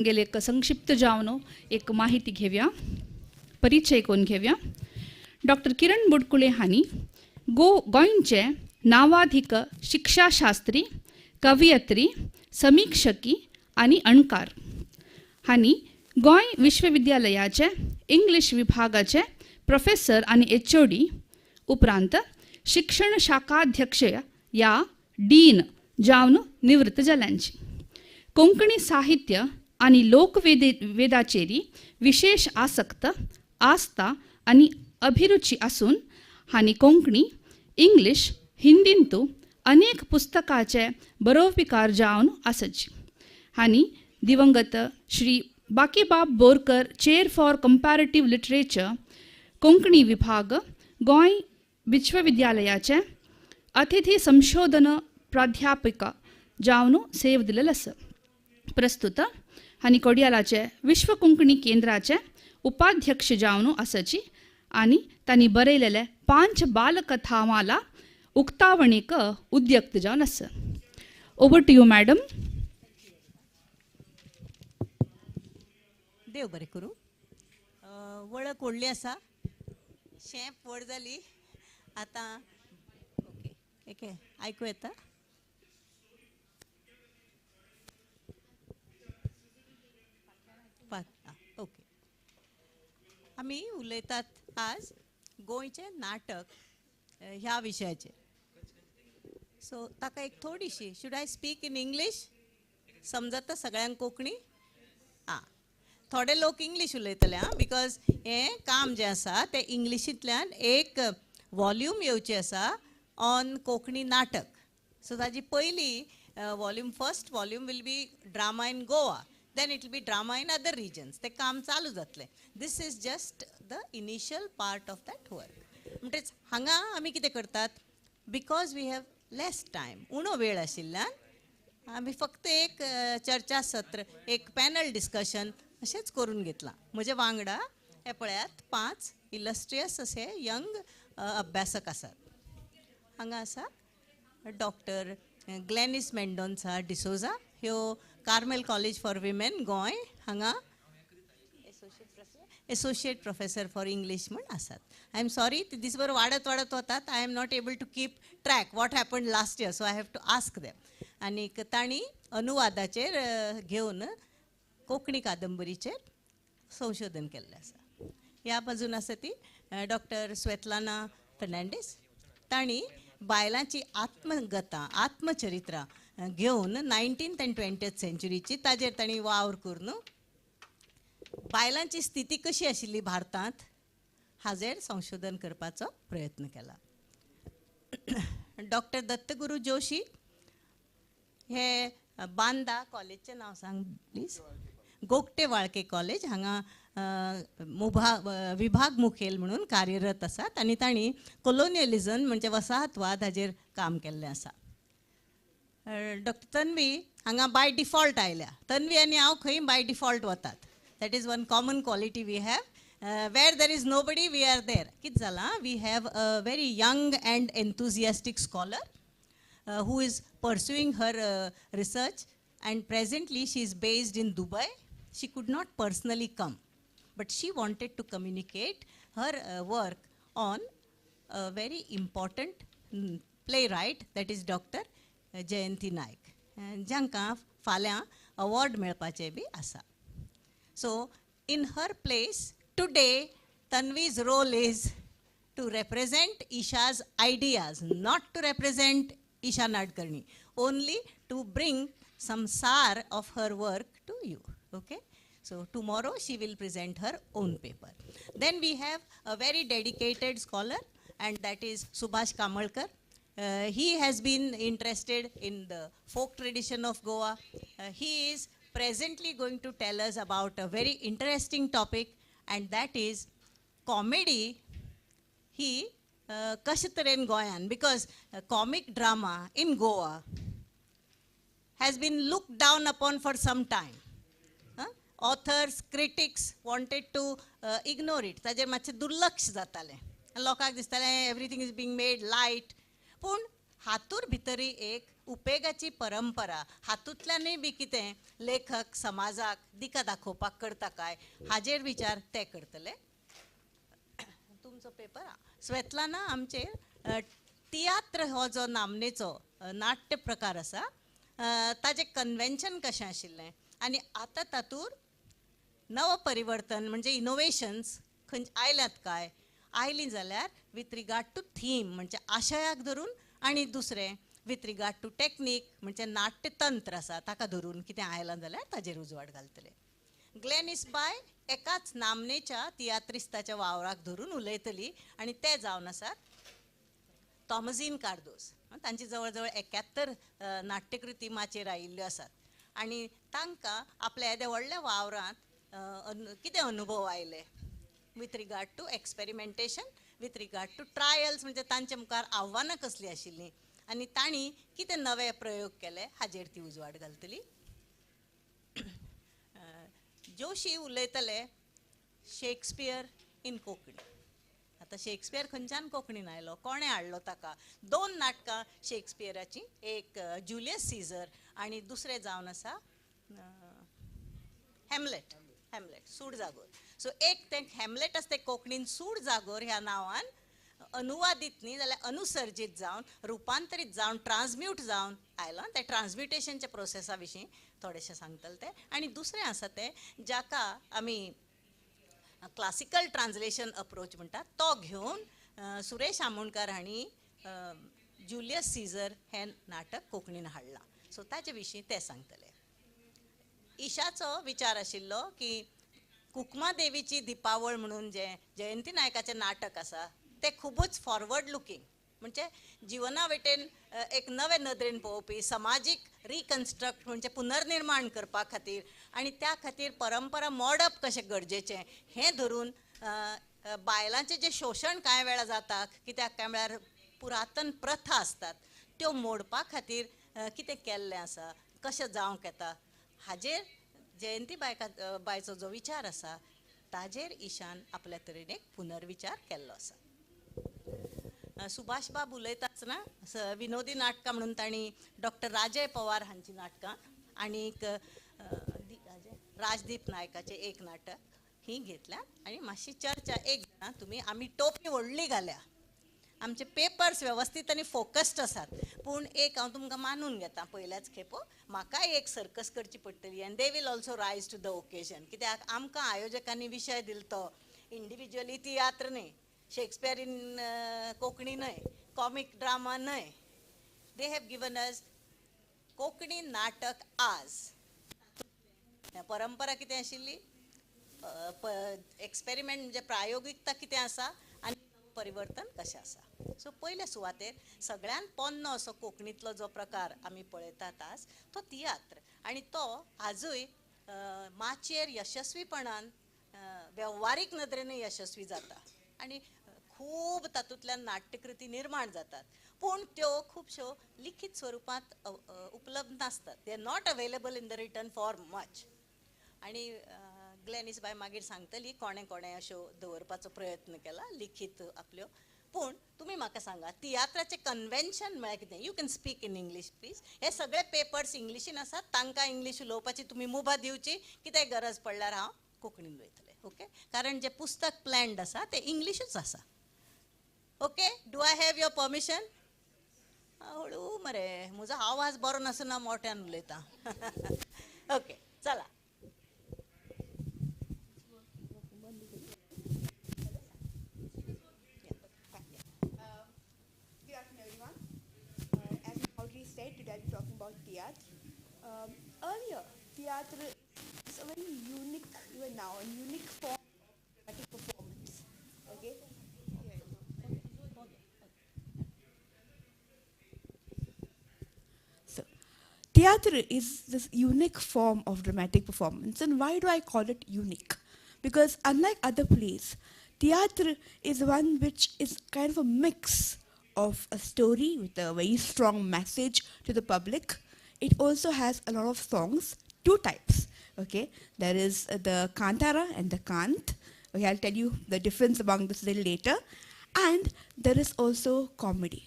गेले एक संक्षिप्त जावन एक माहिती घेऊया, परिचय करून घेऊया. डॉक्टर किरण बुडकुळे हांनी गोंयचे नावाधिक शिक्षाशास्त्री, कवयित्री, समीक्षकी आणि अणकार हांनी गोंय विश्वविद्यालयाचे इंग्लिश विभागाचे प्रोफेसर आणि HOD उपरांत शिक्षण शाखाध्यक्ष या डीन जावन निवृत्त जाल्यांची. कोंकणी साहित्य आणि लोकवेदाचेरी विशेष आस्था आणि अभिरुची असून हांनी कोंकणी, इंग्लिश, हिंदींतू अनेक पुस्तकाचे बरोवपीकार जावन आसची. हांनी दिवंगत Shri Bakibab Borkar chair for comparative literature, Konkani विभाग, गोंय विश्वविद्यालयाचे अतिथी संशोधन प्राध्यापिका जावन सेव दिलेलं आसा. प्रस्तुत हांनी कोडियालाचे विश्व कोंकणी केंद्राचे उपाध्यक्ष जावन आसची आणि तांणी बरयलेले 5 बालकथामाला उक्तावणेक उद्युक्त जावन आसा. Over to you madam. देव बरें करूं. वळख व्हडली आसा, शेंप व्हड जाली. आतां ओके आयकूं येता. ओके, आमी उलयतात आज गोंयचे नाटक ह्या विशयाचेर. सो ताका एक थोडीशी, should I speak in English? समजता सगळ्यांक कोंकणी? थोडे लोक इंग्लीश उलयतले बिकॉज हें काम जें आसा तें इंग्लिशींतल्यान एक वॉल्यूम येवची आसा ऑन कोंकणी नाटक. सो ताजी पयली volume, first volume will be drama in Goa, then it will be drama in other regions. ते काम चालू जातले. This is just the initial part of that work. म्हणटच हांगा आमी कितें करतात, because we have less time, उणो वेळ आशिल्ल्यान आमी फक्त एक चर्चा सत्र, एक पॅनल डिस्कशन अशेंच करून घेतलां. म्हजे वांगडा हे पळयात 5 इलस्ट्रियस असे यंग अभ्यासक आसात. हांगा आसा डॉक्टर ग्लेनिस मेंडोन्सा डिसोजा, ह्यो Carmel college for women Goa हांगा एसोसिएट प्रोफेसर फॉर इंग्लिश म्हण आसात. आय एम सॉरी, ती दीस भर वाडत वतात. I am not able to keep track what happened last year, so I have to ask them. आनीक तांणी अनुवादाचेर घेवन कोंकणी कादंबरीचेर संशोधन केल्लें आसा. ह्या बाजून आसा ती डॉक्टर स्वेतलाना फर्नांडीस. तांणी बायलांची आत्मगतां, आत्मचरित्रां घेवन 19th and 20th सेंच्युरीची ताजेर तांणी वावर करून बायलांची स्थिती कशी आशिल्ली भारतांत हाजेर संशोधन करपाचो प्रयत्न केला. डॉक्टर दत्तगुरू जोशी हे बांदा कॉलेजचें नांव सांग प्लीज. गोगटे वाळके कॉलेज हांगा विभाग मुखेल म्हणून कार्यरत आसात आनी तांणी कोलोनियलिझम म्हणजे वसाहतवाद हाजेर काम केल्लें आसा. डॉक्टर तन्वी हांगा बाय डिफॉल्ट आयल्या. तन्वी आनी हांव खंय बाय डिफॉल्ट वतात. That is one common quality we have. Where there is nobody we are there. कितें जालां, we have a very young and enthusiastic scholar who is pursuing her research, and presently she is based in Dubai. She could not personally come, but she wanted to communicate her work on a very important playwright, that is Dr. Jayanti Naik, जांकां फाल्यां award मेळपाचें बी आसा. So in her place today Tanvi's role is to represent Isha's ideas, not to represent Isha Nadkarni, only to bring some sar of her work to you. Okay, so tomorrow she will present her own paper. Then we have a very dedicated scholar, and that is Subhash Kamalkar. He has been interested in the folk tradition of Goa. He is presently going to tell us about a very interesting topic, and that is comedy. He कशें तरेन गोंयान, because comic drama in Goa has been looked down upon for some time. Authors, critics wanted to ignore it. ताजेर मातशें दुर्लक्ष जातालें. लोकांक दिसतालें everything is being made light. पूण हातूर भितरी एक उपेगाची परंपरा हातूंतल्यानय बी कितें लेखक समाजाक दिका दाखोवपाक करता काय हाजेर विचार ते करतले. तुमचो पेपर स्वेतलाना आमचे तियात्र हो जो नामनेचो नाट्य प्रकार आसा ताजें कन्वेन्शन कशें आशिल्लें आनी आतां तातूंत नव परिवर्तन म्हणजे इनोवेशन्स खंय आयल्यात काय आयलीं जाल्यार विथ रिगार्ड टू थीम म्हणजे आशयाक धरून आनी दुसरें विथ रिगार्ड टू टॅक्नीक म्हणजे नाट्य तंत्र आसा ताका धरून कितें आयलां जाल्यार ताजेर उजवाड घालतले. ग्लेनिस बाय एकाच नामनेच्या तियात्रिस्ताच्या वावराक धरून उलयतली आनी ते जावन आसात थॉमझीन कार्दोस. तांची जवळ जवळ 71 नाट्यकृती माचेर आयिल्ल्यो आसात आनी तांकां आपल्या येद्या व्हडल्या वावरांत कितें अनुभव आयले with regard to experimentation with regard to trials म्हणजे तांचे मुखार आव्हानां कसलीं आशिल्लीं आनी तांणी कितें नवे प्रयोग केले हाजेर ती उजवाड घालतली. जोशी उलयतले शेक्सपियर इन कोंकणी. आतां शेक्सपियर खंयच्यान कोंकणीन आयलो कोणें हाडलो ताका. 2 नाटकां शेक्सपियराचीं एक जुलियस सीझर आनी दुसरें जावन आसा हॅमलेट. हॅमलेट सूड जागोर. सो एक तें हॅमलेट आसा तें कोंकणीन सूड जागोर ह्या नांवान अनुवादीत न्ही जाल्यार अनुसर्जीत जावन रुपांतरीत जावन ट्रान्सम्यूट जावन आयलां. ते ट्रान्सम्युटेशनच्या प्रोसेसा विशीं थोडेशें सांगतले ते. आनी दुसरें आसा तें जाका आमी क्लासिकल ट्रान्सलेशन अप्रोच म्हणटात तो घेवन सुरेश आमोणकार हांणी जुलियस सीझर हें नाटक कोंकणीन हाडलां. सो ताचे विशीं ते सांगतले. ईशाचो विचार आशिल्लो की कुकमा देवीची दिपावळ म्हणून जें जयंती नायकाचें नाटक आसा तें खुबूच फॉरवर्ड लुकींग म्हणजे जिवना वटेन एक नवे नदरेन पळोवपी समाजीक रिकन्स्ट्रक्ट म्हणजे पुनर्निर्माण करपा खातीर आनी त्या खातीर परंपरा मोडप कशें गरजेचें हें धरून बायलांचें जें शोशण कांय वेळा जाता कित्याक काय म्हळ्यार पुरातन प्रथा आसतात त्यो मोडपा खातीर कितें केल्लें आसा कशें जावंक येता हाजेर जयंती बायचो जो विचार आसा ताजेर ईशान आपल्या तरेन एक पुनर्विचार केल्लो आसा. सुभाष बाब उलयतासतना विनोदी नाटकां म्हणून तांणी डॉक्टर राजय पवार हांची नाटकां आनीक राजदीप नायकाचें एक नाटक ही घेतल्या आनी मातशी चर्चा एक तुमी आमी टोपी व्हडली घाल्या. आमचे पेपर्स वेवस्थीत आनी फोकस्ड आसात पूण एक हांव तुमकां मानून घेता पयल्याच खेपो म्हाकाय एक सर्कस करची पडटली आनी दे वील ऑल्सो रायज टू द ओकेजन कित्याक आमकां आयोजकांनी विशय दिलो तो इंडिविज्युअली तियात्र न्हय शेक्सपियर इन कोंकणी न्हय कॉमीक ड्रामा न्हय they have given us Konkani नाटक आज. परंपरा कितें आशिल्ली एक्सपेरिमेंट म्हणजे प्रायोगिकता कितें आसा आनी परिवर्तन कशें आसा. सो पयले सुवातेर सगळ्यान पोन्नो असो कोंकणीतलो जो प्रकार आमी पळयतात आज तो तियात्र आनी तो आजूय माचयेर यशस्वीपणान वेव्हारीक नदरेन यशस्वी जाता आनी खूब तातूंतल्यान नाट्यकृती निर्माण जातात पूण त्यो खुबश्यो लिखीत स्वरुपांत उपलब्ध नासतात. They are not available in the written format. आनी ग्लेनिस बाय मागीर सांगतली कोणे कोणे अश्यो दवरपाचो प्रयत्न केला लिखीत आपल्यो. पूण तुमी म्हाका सांगा तियात्राचें कन्वेन्शन म्हळ्यार कितें. You can speak in English please. हे सगळे पेपर्स इंग्लिशीन आसात तांकां इंग्लीश उलोवपाची तुमी मुभा दिवची कितेंय गरज पडल्यार हांव कोंकणीन उलयतलें. ओके कारण जें पुस्तक प्लॅन्ड आसा तें इंग्लिशूच आसा. Okay do I have your permission. हळू मरे म्हजो आवाज बरो नासतना मोठ्यान उलयता. ओके चला. Today I'll be talking about theatre. Earlier, theatre is a very unique, even now, a unique form of dramatic performance. Okay? So, theatre is this unique form of dramatic performance. And why do I call it unique? Because unlike other plays, theatre is one which is kind of a mix of a story with a very strong message to the public. It also has a lot of songs, 2 types. Okay, there is the Kantara and the Kant. Okay, I'll tell you the difference among this a little later. And there is also comedy.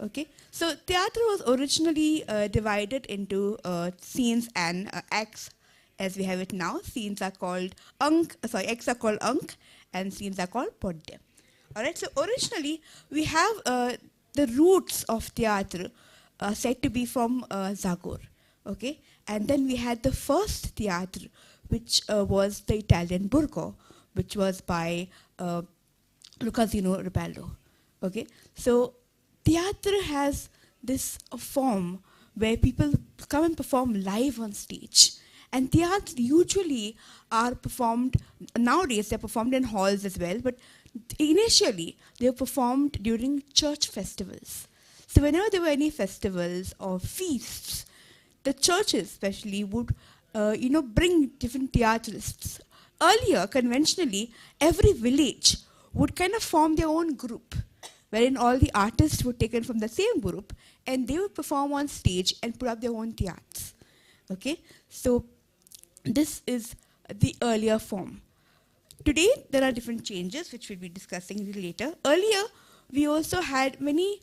Okay, so theatre was originally divided into scenes and acts as we have it now. Scenes are called acts are called Ank and scenes are called Podde. Alright, so originally we have the roots of theatre said to be from Zagor. Okay, and then we had the first theatre, which was the Italian Burgo, which was by Lucazzino Ribello. Okay, so theatre has this form where people come and perform live on stage. And theatre usually are performed, nowadays they're performed in halls as well, but initially they were performed during church festivals. So whenever there were any festivals or feasts, the churches especially would bring different theatrists. Earlier, conventionally, every village would kind of form their own group, wherein all the artists were taken from the same group and they would perform on stage and put up their own theatres. Okay, so this is the earlier form. Today, there are different changes which we'll be discussing a little later. Earlier, we also had many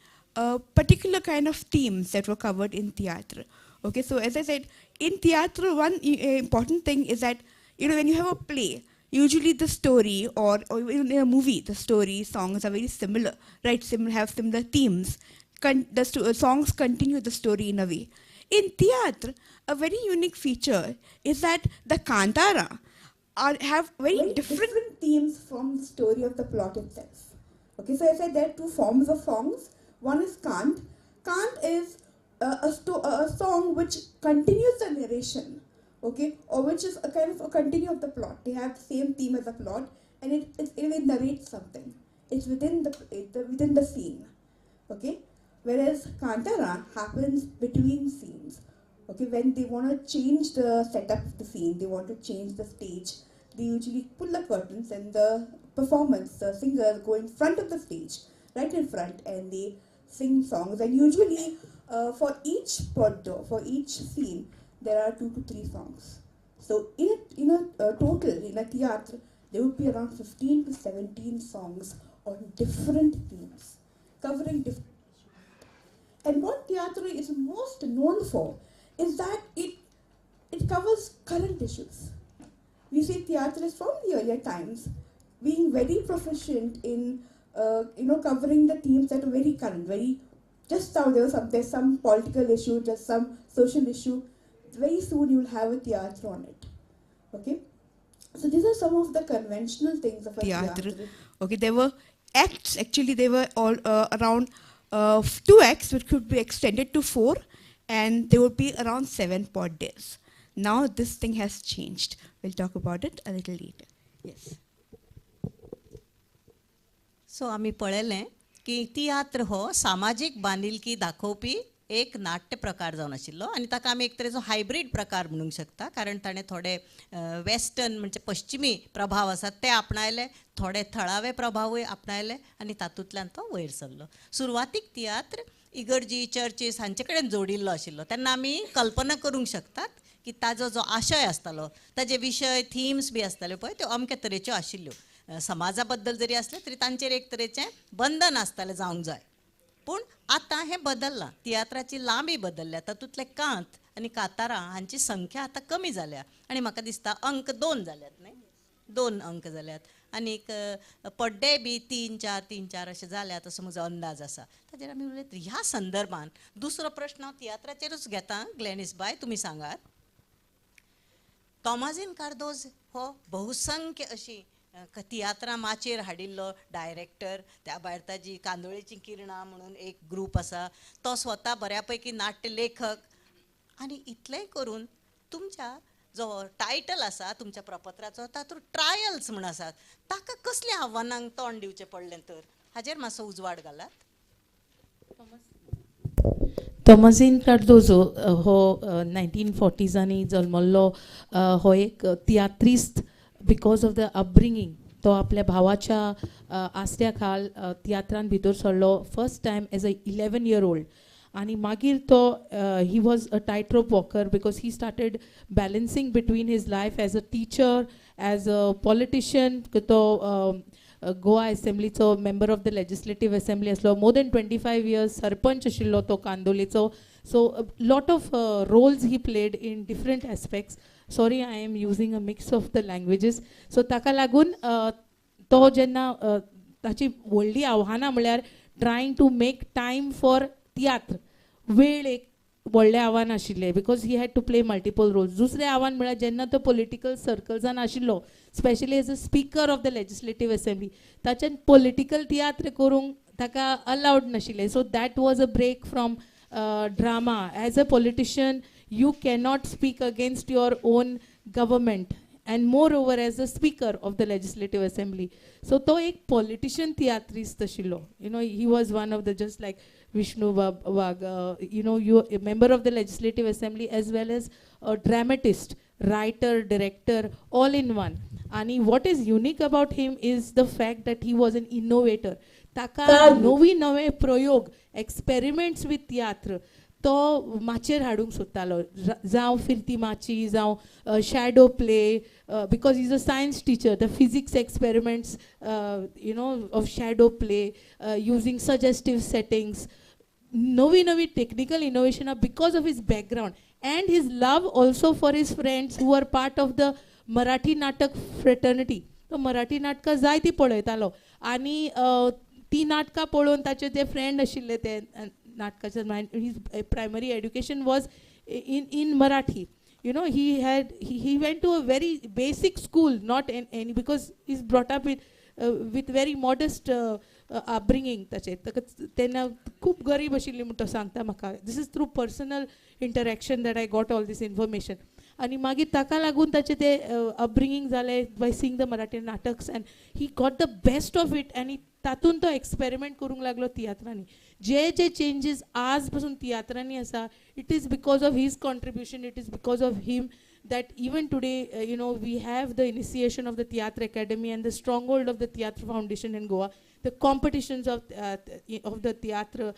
particular kind of themes that were covered in theatre. Okay, so as I said, in theatre, one important thing is that, when you have a play, usually the story or in a movie, the story, songs are very similar, right? Have similar themes. Songs continue the story in a way. In theatre, a very unique feature is that the Kantara have very different themes from the story of the plot itself. Okay, so I said there are two forms of songs. One is Kant. Kant is a song which continues the narration, okay, or which is a kind of a continue of the plot. They have the same theme as the plot, and it narrates something. It's within the scene, okay. Whereas Kantara happens between scenes, okay. When they want to change the setup of the scene, they want to change the stage, they usually pull the curtains and the performance, the singers go in front of the stage, right in front, and they sing songs. And usually for each poddo, for each scene, there are 2 to 3 songs. So in a total, in a theatre, there would be around 15 to 17 songs on different themes, covering different. And what theatre is most known for is that it covers current issues. We see theatrists from the earlier times being very proficient in covering the themes that are very current, just now there's some political issue, just some social issue. Very soon you'll have a theatre on it. Okay? So these are some of the conventional things of a theatre. Okay, there were acts, actually they were all around 2 acts, which could be extended to 4, and there would be around 7 pod days. Now this thing has changed. We'll talk about it a little later. Yes. So आमी पळयलें की तियात्र हो सामाजीक बांदिलकी दाखोवपी एक नाट्य प्रकार जावन आशिल्लो आनी ताका आमी एक तरेचो हायब्रीड प्रकार म्हणूंक शकता, कारण ताणें थोडे वेस्टर्न म्हणजे पश्चिमी प्रभाव आसात ते आपणायले, थोडे थळावे प्रभावूय आपणायले आनी तातूंतल्यान तो वयर सरलो. सुरवातीक तियात्र इगर्जी, चर्चीस हांचे कडेन जोडिल्लो आशिल्लो तेन्ना आमी कल्पना करूंक शकतात की ताजो जो आशय आसतालो, ताजे विशय, थिम्स बी आसताल्यो पळय त्यो अमके तरेच्यो आशिल्ल्यो. समाजा बद्दल जरी असले तरी तांचेर एक तरेचें बंधन आसतालें जावंक जाय. पूण आतां हें बदल्लां, तियात्राची लांबी बदल्ल्या, तातूंतले कांत आनी कातारां हांची संख्या आतां कमी जाल्या आनी म्हाका दिसता अंक 2 जाल्यात न्हय, 2 अंक जाल्यात आनीक पड्डे बी 3-4 अशे जाल्यात असो म्हजो अंदाज आसा. ताचेर आमी उलयत. ह्या संदर्भान दुसरो प्रश्न हांव तियात्राचेरूच घेता. ग्लॅनिस बाय, तुमी सांगात. तोमाजीन कार्दोज हो बहुसंख्य अशी तियात्रां माचेर हाडिल्लो डायरेक्टर, त्या भायर ताजी कांदोळेची किरणां म्हणून एक ग्रूप आसा, तो स्वता बऱ्यापैकी नाट्य लेखक, आनी इतलेंय करून तुमच्या जो टायटल आसा तुमच्या प्रपत्राचो तातूंत ट्रायल्स म्हूण आसात, ताका कसल्या आव्हानांक तोंड दिवचें पडलें तर हाजेर मातसो उजवाड घालात. तोमाजीन कार्दोजो हो 1940s जल्मल्लो हो एक तियात्रिस्ट बिकॉज ऑफ द अपब्रिंगींग. तो आपल्या भावाच्या आसऱ्या खाल तियात्रान भितर सरलो first time as a 11-year-old आनी मागीर तो he was a tight rope walker because he started balancing between his life as a teacher, as a politician. तो गोवा असेंब्लीचो member of the legislative assembly असलो. मोर दॅन 25 years सरपंच आशिल्लो तो कांदोलीचो. So lot of roles he played in different aspects. Sorry I am using a mix of the languages. So ताका लागून तो जेन्ना ताची व्हडली आव्हानां म्हळ्यार trying to make time for tiatr. वेळ एक व्हडलें आव्हान आशिल्लें because he had to play multiple roles. दुसरें आव्हान म्हळ्यार जेन्ना तो पॉलिटिकल सर्कल्सान आशिल्लो, specially as a speaker of the legislative assembly, ताच्यान पॉलिटिकल तियात्र करूंक ताका अलावड नाशिल्लें. So that was a break from drama. As a politician you cannot speak against your own government and moreover as a speaker of the legislative assembly. So to ek politician theatrist ashilo. He was one of the, just like Vishnu Wag, you a member of the legislative assembly as well as a dramatist, writer, director, all in one. And what is unique about him is the fact that he was an innovator. Taka novi प्रयोग, experiments with theatre तो माचेर हाडूंक सोदतालो. जावं फिरती माची, जावं shadow play, because is a science teacher. The physics experiments of shadow play using suggestive settings, नवी technical इनोवेशनां because of his background and his love also for his friends who are part of the Marathi natak fraternity. तो मराठी नाटकां जाय ती पळयतालो आनी ती नाटकां पळोवन ताचे जे फ्रेंड आशिल्ले ते नाटकाचे, his primary education was in Marathi. He went to a very basic school, not any, because he's brought up with very modest upbringing. तेन्ना खूब गरीब आशिल्ली म्हणून तो सांगता म्हाका. This is through personal interaction that I got all these information. आनी मागीर ताका लागून ताचें तें अपब्रिंगींग जालें by seeing the Marathi nataks and he got the best of it. आनी तातूंत तो एक्सपेरिमेंट करूंक लागलो तियात्रांनी. जे चेंजीस आज पासून तियात्रांनी आसा, it is because of his contribution, it is because of him that even today we have the initiation of the theatre academy and the stronghold of the theatre foundation in Goa. The competitions of the theatre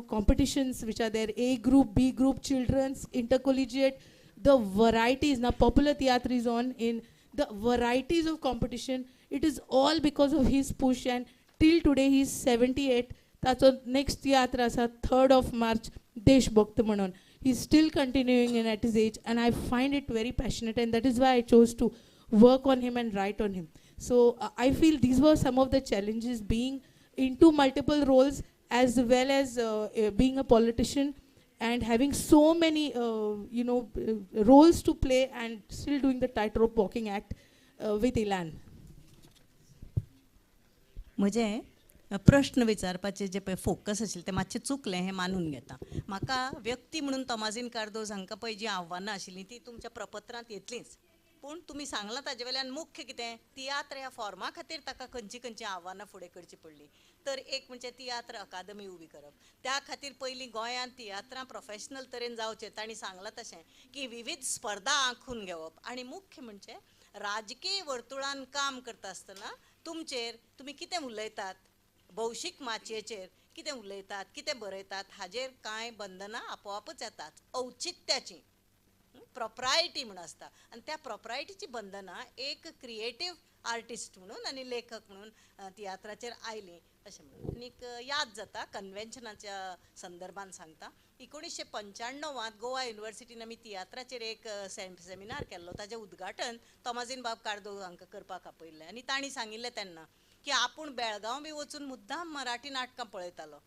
competitions which are there, A group, B group, children's, intercollegiate, the varieties. Now popular theatre is on in the varieties of competition. It is all because of his push, and till today he is 78. That's next theatre asa 3rd of March Deshbhakt म्हणून. He's still continuing in at his age, and I find it very passionate, and that is why I chose to work on him and write on him. So I feel these were some of the challenges, being into multiple roles as well as being a politician and having so many roles to play and still doing the tightrope walking act with Ilan. म्हजे प्रश्न विचारपाचे जे पळय focus आशिल्ले ते मातशें चुकलें हें मानून घेता. म्हाका व्यक्ती म्हणून तोमाजीन कार्दोज हांकां पळय जी आव्हानां आशिल्लीं ती तुमच्या प्रपत्रांत येतलींच, पूण तुमी सांगलां ताजे वयल्यान मुख्य कितें, तियात्र ह्या फॉर्मा खातीर ताका खंयची आव्हानां फुडें करची पडलीं. तर एक म्हणजे तियात्र अकादमी उबी करप. त्या खातीर पयलीं गोंयांत तियात्रां प्रोफेशनल तरेन जावचें. तांणी सांगलां तशें की विविध स्पर्धा आंखून घेवप, आनी मुख्य म्हणजे राजकीय वर्तुळान काम करता आसतना तुमी कितें उलयतात, भौशीक माचयेचेर कितें उलयतात, कितें बरयतात, हाजेर कांय बंधनां आपोआपच येतात. औचित्याची प्रोप्रायटी म्हणून आसता, आनी त्या प्रोप्रायटीची बंधनां एक क्रिएटीव आर्टिस्ट म्हणून आनी लेखक म्हणून तियात्राचेर आयलीं अशें म्हणून. आनीक याद जाता कन्वेन्शनाच्या संदर्भान सांगता, 1995 गोवा युनिवर्सिटीन आमी तियात्राचेर एक सेमिनार केल्लो. ताचें उद्घाटन तोमाजीन बाब कार्दो हांकां करपाक आपयल्लें, आनी तांणी सांगिल्लें तेन्ना की आपूण बेळगांव बी वचून मुद्दाम मराठी नाटकां पळयतालो.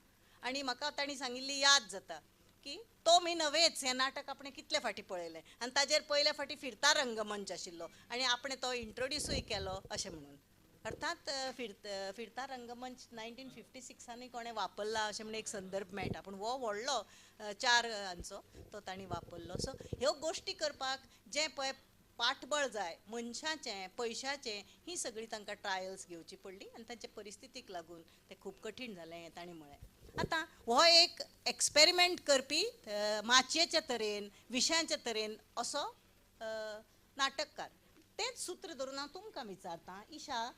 आनी म्हाका तांणी सांगिल्ली याद जाता की तो मी नवेच हें नाटक आपणें कितले फाटी पळयलें, आनी ताजेर पयले फाटी फिरता रंगमंच आशिल्लो, आनी आपणें तो इंट्रोड्यूसूय केलो अशें म्हणून. अर्थात फिरता रंगमंच 1956 कोणें वापरला अशें म्हणून एक संदर्भ मेळटा, पूण हो व्हडलो 4 हांचो तो तांणी वापरलो. सो ह्यो गोश्टी करपाक जें पळय पाठबळ जाय मनशाचें, पयशाचें, ही सगळीं तांकां ट्रायल्स घेवची पडली, आनी तांचे परिस्थितीक लागून तें खूब कठीण जालें हें तांणी म्हळें. आतां हो एक एक्सपेरिमेंट करपी माचयेच्या तरेन, विशयाच्या तरेन असो नाटककार. तेंच सूत्र धरून हांव तुमकां विचारतां, ईशा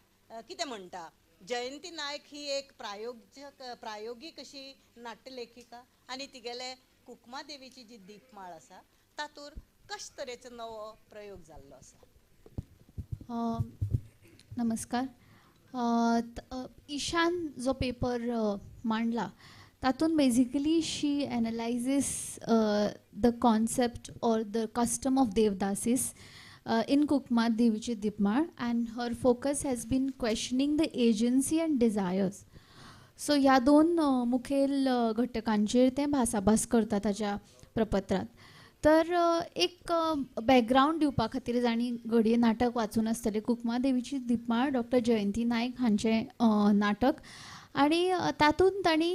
कितें म्हणटा? जयंती नायक ही एक प्रायोगीक अशी नाट्यलेखिका, आनी तिगेले कुकमा देवीची जी दीपमाळ आसा तातूंत कशे तरेचो नवो प्रयोग जाल्लो आसा? नमस्कार. ईशान जो पेपर मांडला तातूंत basically she analyses the concept or the custom of devadasis in Kukmat Devichi Dipmar, and her focus has been questioning the agency and desires. So ह्या दोन मुखेल घटकांचेर तें भासाभास करता ताच्या प्रपत्रांत. तर एक बॅकग्रावंड दिवपा खातीर जाणी घडये नाटक वाचून आसतलें कुकमा देवीची दिपमाळ डॉक्टर जयंती नायक हांचें नाटक, आनी तातूंत तांणी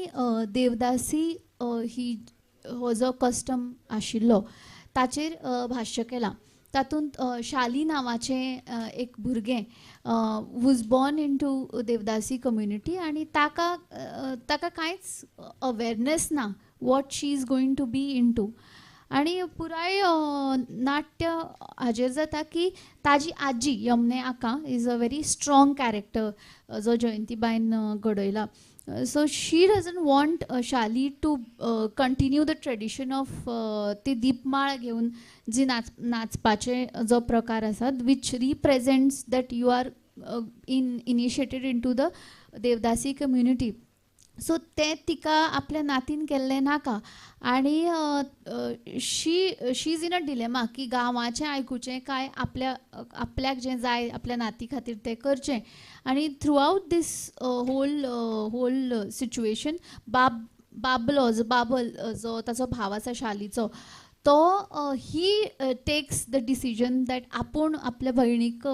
देवदासी ही हो जो कस्टम आशिल्लो ताचेर भाश्य केलां. तातूंत शाली नांवाचें एक भुरगें was born into devadasi community, आनी ताका कांयच अवेरनेस ना what she is going to be into. आनी पुराय नाट्य हाजेर जाता की ताजी आजी यमने आका is a very strong character जो जयंतीबाईन घडयला. So she doesn't want Shali to continue the tradition of ती दिपमाळ घेवन जी नाचपाचे जो प्रकार आसा which represents that you are initiated into the devadasi community. So तें तिका आपल्या नातीन केल्लें नाका, आनी she is in a dilemma की गांवाचें आयकुचें काय आपल्याक जें जाय आपल्या नाती खातीर तें करचें. आनी थ्रू आवट दीस होल सिच्युएशन बाबल जो ताचो भाव आसा शालीचो तो ही टेक्स द डिसिजन दॅट आपूण आपल्या भयणीक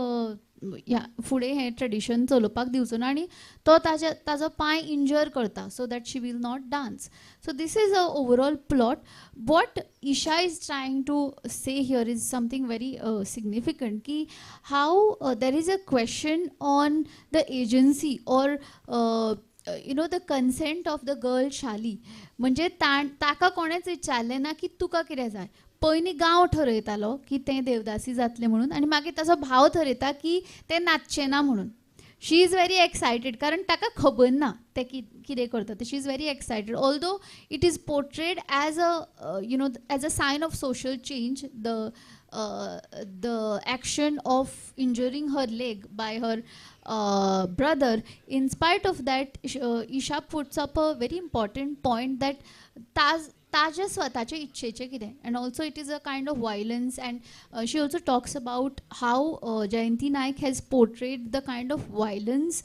फुडें हें ट्रेडिशन चलोवपाक दिवचो ना, आनी तो ताजो पांय इंजर करता so that she will not dance. So this is a overall plot. What Isha is trying to say here is something very significant की how there is a question on the agency or you know the consent of the girl Shali. म्हणजे ताका कोणेच विचारलें ना की तुका कितें जाय. पयलीं गांव ठरयतालो की तें देवदासी जातलें म्हणून, आनी मागीर ताचो भाव ठरयता की तें नाचचें ना म्हणून. शी इज व्हेरी एक्सायटेड कारण ताका खबर ना तें कितें करता तें. She is very excited although it is portrayed as a you know as a sign of social change the action of injuring her leg by her brother. In spite of that, Isha puts up a very important point that ताजे स्वताचे इच्छेचे कितें, and also it is a kind of violence, and she also talks about how Jayanti Naik has portrayed the kind of violence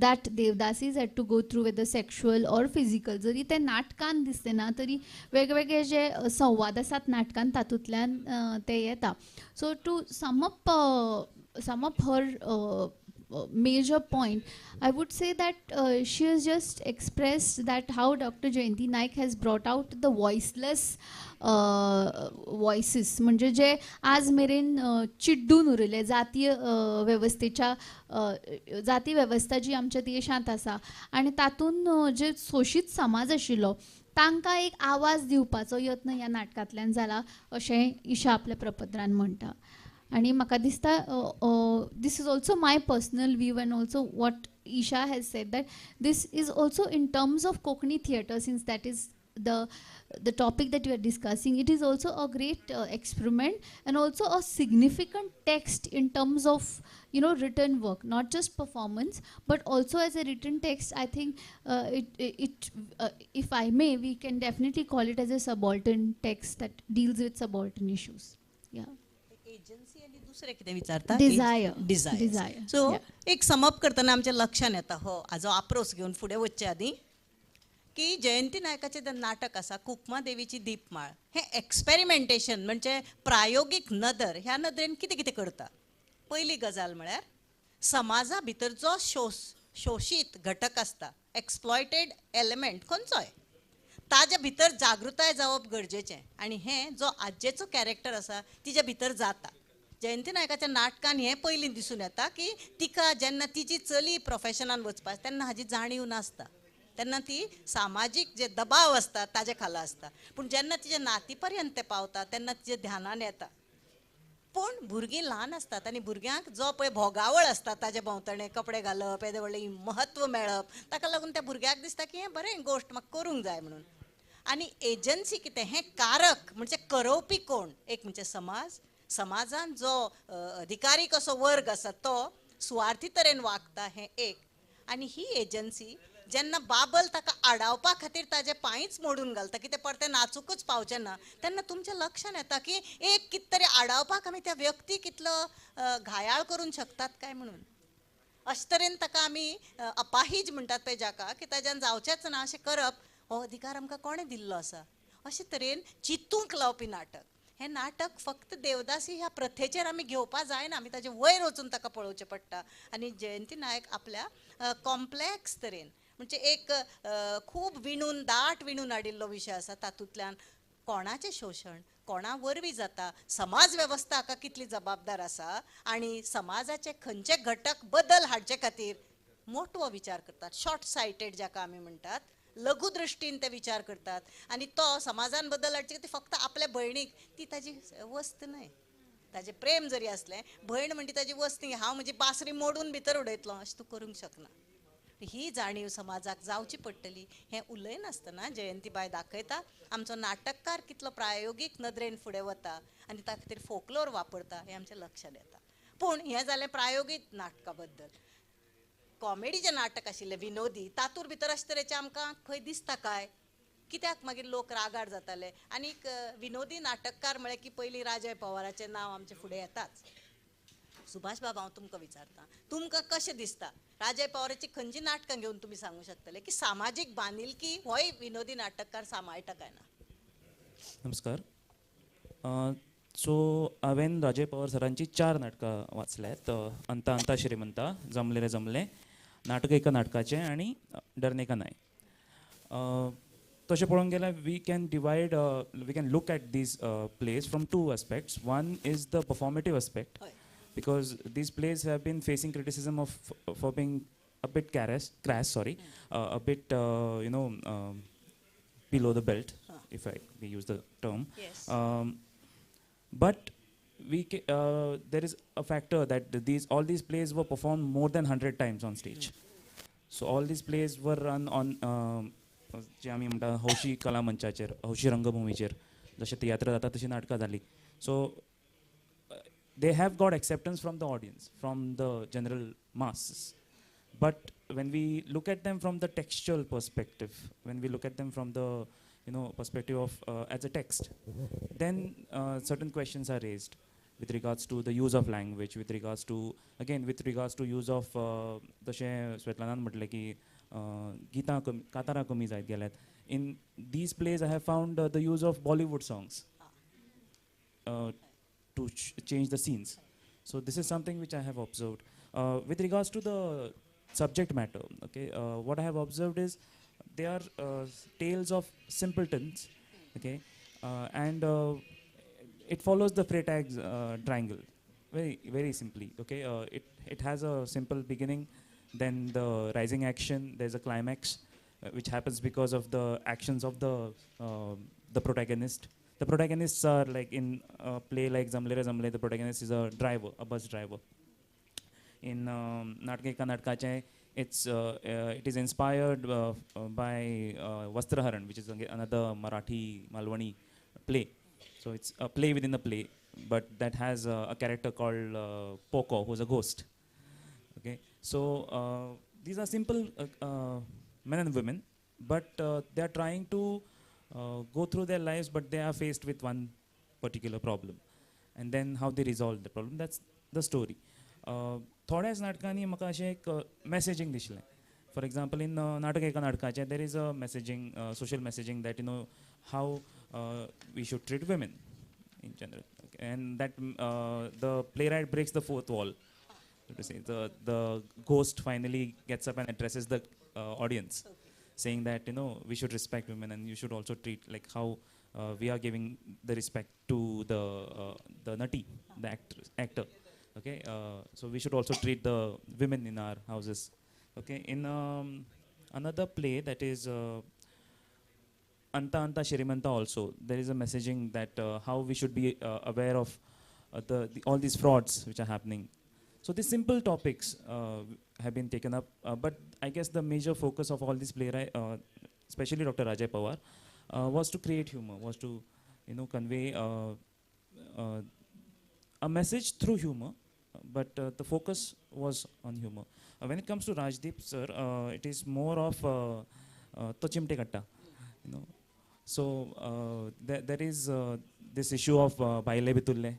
that Devdasis had to go through, whether sexual or physical. जरी ते नाटकान दिसते ना तरी वेगवेगळे जे संवाद आसात नाटकान तातूंतल्यान ते येता. So to sum up her major point, I would say that she has just expressed that how Dr. Jayanti Naik has brought out the voiceless voices, म्हणजे जे आज मेरेन चिड्डून उरले जातीय वेवस्थेच्या जाती वेवस्था जी आमच्या देशांत आसा, आनी तातूंत जे शोशीत समाज आशिल्लो तांकां एक आवाज दिवपाचो यत्न ह्या नाटकांतल्यान जाला अशें ईशा आपल्या प्रपत्रान म्हणटा. आणि म्हाका दिसता this is also my personal view, and also what Isha has said, that this is also in terms of Konkani theatre, since that is the topic that we are discussing. It is also a great experiment, and also a significant text in terms of, you know, written work, not just performance but also as a written text. I think if I may, we can definitely call it as a subaltern text that deals with subaltern issues. Yeah. Agency आणि दुसरे कितें विचारता Dzire. So एक sum up करतना आमच्या लक्षान येता हो हाजो आप्रोस घेवन फुडें वचचे आदीं की जयंती नायकाचें जें नाटक आसा कुकमा देवीची दीपमाळ हें एक्सपेरिमेंटेशन म्हणजे प्रायोगीक नदर ह्या नदरेन कितें कितें करता. पयली गजाल म्हळ्यार समाजा भितर जो शोशीत घटक आसता, एक्सप्लॉयटेड एलिमेंट खंयचोय, ताजे भितर जागृताय जावप गरजेचें, आनी हें जो आजेचो कॅरेक्टर आसा तिजे भितर जाता. जयंती नायकाच्या नाटकान हें पयलीं दिसून येता की तिका जेन्ना तिची चली प्रोफेशनान वचपा तेन्ना हाजी जाणीव नासता, तेन्ना ती सामाजीक जे दबाव आसता ताजे खाला आसता. पूण जेन्ना तिजे नाती पर्यंत ते पावता तेन्ना तिजे ध्यानान येता. पूण भुरगीं ल्हान आसतात आनी भुरग्यांक जो पळय भोगावळ आसता ताजे भोंवतणे कपडे घालप, येदे व्हडलें महत्व मेळप, ताका लागून त्या भुरग्याक दिसता की हें बरें गोश्ट म्हाका करूंक जाय म्हणून. आनी एजन्सी कितें, हें कारक म्हणजे करवपी कोण, एक म्हणजे समाजान जो अधिकारी कसो वर्ग आसा तो सुवार्थी तरेन वागता हें एक, आनी ही एजन्सी जेन्ना बाबल ताका आडावपा खातीर ताजे पांयच मोडून घालता की ते परते नाचूकच पावचे ना, तेन्ना तुमच्या लक्षान येता की एक कित तरी आडावपाक आमी त्या व्यक्तीक इतलो घायाळ करूंक शकतात काय म्हणून. अशे तरेन ताका आमी अपाहीज म्हणटात पळय जाका, की ताज्यान जावचेच ना अशें करप, हो अधिकार आमकां कोणें दिल्लो आसा. अशे तरेन चिंतूंक लावपी नाटक. हें नाटक फक्त देवदासी ह्या प्रथेचेर आमी घेवपा जायना, आमी ताजे वयर वचून ताका पळोवचें पडटा. आनी जयंती नायक आपल्या कॉम्प्लेक्स तरेन म्हणजे एक खूब विणून दाट विणून हाडिल्लो विशय आसा, तातूंतल्यान कोणाचें शोशण कोणा वरवीं जाता, समाज वेवस्था हाका कितली जबाबदार आसा आनी समाजाचे खंयचे घटक बदल हाडचे खातीर मोठो विचार करतात. शॉर्ट सायटेड जाका आमी म्हणटात, लघु दृश्टीन ते विचार करतात. आनी तो समाजान बदल हाडचे खातीर फक्त आपल्या भयणीक ती ताजी वस्त न्हय, ताजें प्रेम जरी आसलें, भयण म्हणटी ताजी वस्त न्ही, हांव म्हजी बासरी मोडून भितर उडयतलो अशें तूं करूंक शकना. ही जाणीव समाजाक जावची पडटली. हें उलयनासतना जयंतीबाय दाखयता आमचो नाटककार कितलो प्रायोगीक नदरेन फुडें वता आनी ताका खातीर फोकलोर वापरता हें आमच्या लक्षांत येता. पूण हें जालें प्रायोगीक नाटका बद्दल. कॉमेडी जें नाटक आशिल्लें विनोदी, तातूंत भितर अशे तरेचें आमकां खंय दिसता काय, कित्याक मागीर लोक रागार जाताले. आनीक विनोदी नाटककार म्हळ्यार की पयलीं राजय पवाराचें नांव आमचे फुडें येताच. सुभाष बाबा, हांव तुमकां विचारतां, तुमकां कशें दिसता राजय पवाराची खंयची नाटकां घेवन तुमी सांगूं शकतले की सामाजीक बांदिलकी होय विनोदी नाटककार सांबाळटा काय ना. नमस्कार. सो हांवें राजय पवार सरांची 4 नाटकां वाचल्यात. अंता अंता श्रीमंता, जमले रे जमले, नाटक एका नाटकाचें आनी डरने का नाय. तशें पळोवंक गेल्यार we can look at these place from 2 aspects. One is the performative aspect, because these plays have been facing criticism for being a bit crass, a bit below the belt, if I may use the term. Yes. But there is a factor that all these plays were performed more than 100 times on stage. So all these plays were run on जे आमी म्हणटा हौशी कला मंचाचेर, हौशी रंगभुमीचेर जशें तियात्र जाता तशी नाटकां जाली. So they have got acceptance from the audience, from the general masses. But when we look at them from the textual perspective, when we look at them from the perspective of as a text, then certain questions are raised with regards to the use of language, with regards to use of तशें स्वेतलानान म्हटलें की गितां कातारां कमी जायत गेल्यात. In these plays I have found the use of Bollywood songs to change the scenes. So this is something which I have observed. With regards to the subject matter, okay, what I have observed is they are tales of simpletons, okay, and it follows the Freytag's triangle very simply, okay. It has a simple beginning, then the rising action, there's a climax which happens because of the actions of the protagonist. The protagonists are like in a play like Zamle Re Zamle, the protagonist is a driver, a bus driver. In Natka Eka Natkache, it is inspired by Vastraharan, which is another Marathi Malwani play. So it's a play within a play, but that has a character called Poco, who's a ghost. Okay, so these are simple men and women, but they are trying to go through their lives, but they are faced with one particular problem, and then how they resolve the problem. That's the story. थोड्याच नाटकांनी म्हाका अशें एक messaging दिसलें. For example in नाटक एका नाटकाचें there is a messaging, social messaging that how we should treat women in general, okay. And that the playwright breaks the fourth wall, so to say. The ghost finally gets up and addresses the audience, saying that we should respect women, and you should also treat like how we are giving the respect to the nati, the actor, okay. So we should also treat the women in our houses, okay. In another play that is Anta Anta Shirimanta also, there is a messaging that how we should be aware of all these frauds which are happening. So these simple topics have been taken up, but I guess the major focus of all these playwrights, especially Dr. Rajay Pawar, was to create humor, was to convey a message through humor, but the focus was on humor. When it comes to Rajdeep sir, it is more of to chimte katta, you know. So there is this issue of baile bitulle.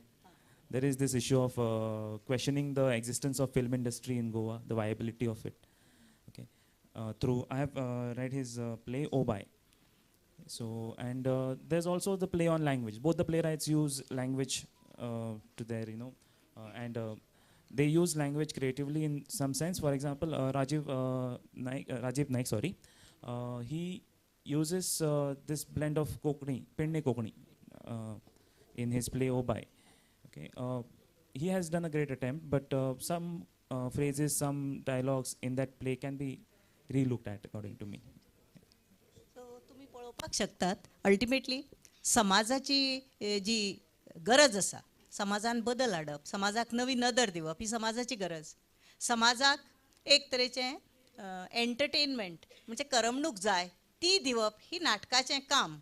There is this issue of questioning the existence of film industry in Goa, the viability of it. Okay, through I have read his play Obai. So and there's also the play on language. Both the playwrights use language to their, you know, and they use language creatively in some sense. For example, Rajiv Naik, sorry, he uses this blend of Konkani, Penne Konkani, in his play Obai. Okay, he has done a great attempt, but some phrases, some dialogues in that play can be re-looked at, according to me. So तुम्ही पळोवपाक शकतात ultimately समाजाची जी गरज आसा, समाजान बदल हाडप, समाजाक नवी नदर दिवप ही समाजाची गरज. समाजाक एक तरेचें एंटरटेनमेंट म्हणजे करमणूक जाय ती दिवप ही नाटकाचें काम.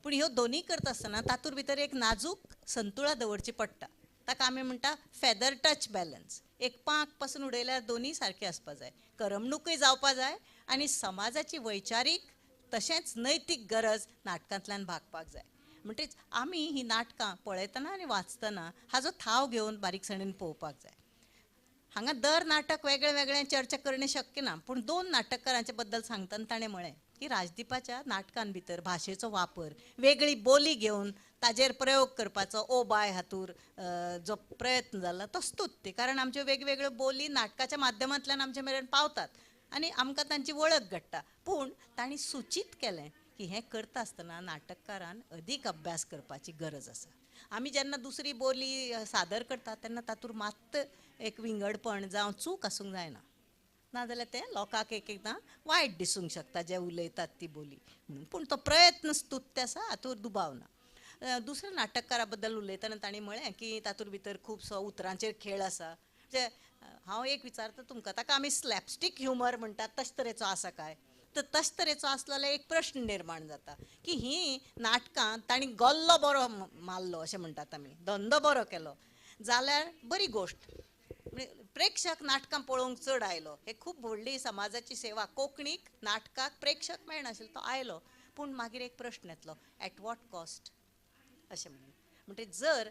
पूण ह्यो दोनी करता आसतना तातूंत भितर एक नाजूक संतुळा दवरची पडटा. ताका आमी म्हणटा फेदर टच बॅलन्स. एक पांख पासून उडयल्यार दोनी सारके आसपा जाय, करमणूकय जावपा जाय आनी समाजाची वैचारीक तशेंच नैतीक गरज नाटकांतल्यान भागपाक जाय. म्हणटच आमी ही नाटकां पळयतना आनी वाचतना हाजो थाव घेवन बारीकसाणेन पळोवपाक जाय. हांगा दर नाटक वेगळें वेगळें चर्चा करणे शक्य ना, पूण दोन नाटककारांचे बद्दल सांगतना ताणें म्हळें की राजदीपाच्या नाटकां भितर भाशेचो वापर, वेगळी बोली घेवन ताजेर प्रयोग करपाचो ओ बाय हातूर जो प्रयत्न जाला तो स्तुत्य. कारण आमच्यो वेगवेगळ्यो बोली नाटकाच्या माध्यमांतल्यान आमचे मेरेन पावतात आनी आमकां तांची वळख घडटा. पूण तांणी सुचीत केलें की हें करता आसतना नाटककारान अदीक अभ्यास करपाची गरज आसा. आमी जेन्ना दुसरी बोली सादर करतात तेन्ना तातूंत मात्त एक विंगडपण जावं चूक आसूंक जायना, नाजाल्यार तें लोकांक एक एकदां वायट दिसूंक शकता जे उलयतात ती बोली म्हणून. पूण तो प्रयत्न स्तुत्य आसा, हातूंत दुबाव ना. दुसऱ्या नाटककारा बद्दल उलयतना तांणी म्हळें की तातूंत भितर खुबसो उतरांचेर खेळ आसा. जे हांव एक विचारता तुमकां, ताका आमी स्लॅपस्टीक ह्युमर म्हणटात तशे तरेचो आसा काय? तर तशे तरेचो आसलो जाल्यार एक प्रश्न निर्माण जाता की ही नाटकां तांणी गल्लो बरो मारलो अशें म्हणटात आमी, धंदो बरो केलो जाल्यार बरी गोश्ट. प्रेक्षक नाटकां पळोवंक चड आयलो, हे खूब व्हडली समाजाची सेवा. कोंकणीक नाटकाक प्रेक्षक मेळनाशिल्लो, तो आयलो, पूण मागीर एक प्रश्न येतलो, एट वॉट कॉस्ट अशें म्हणून. म्हणजे जर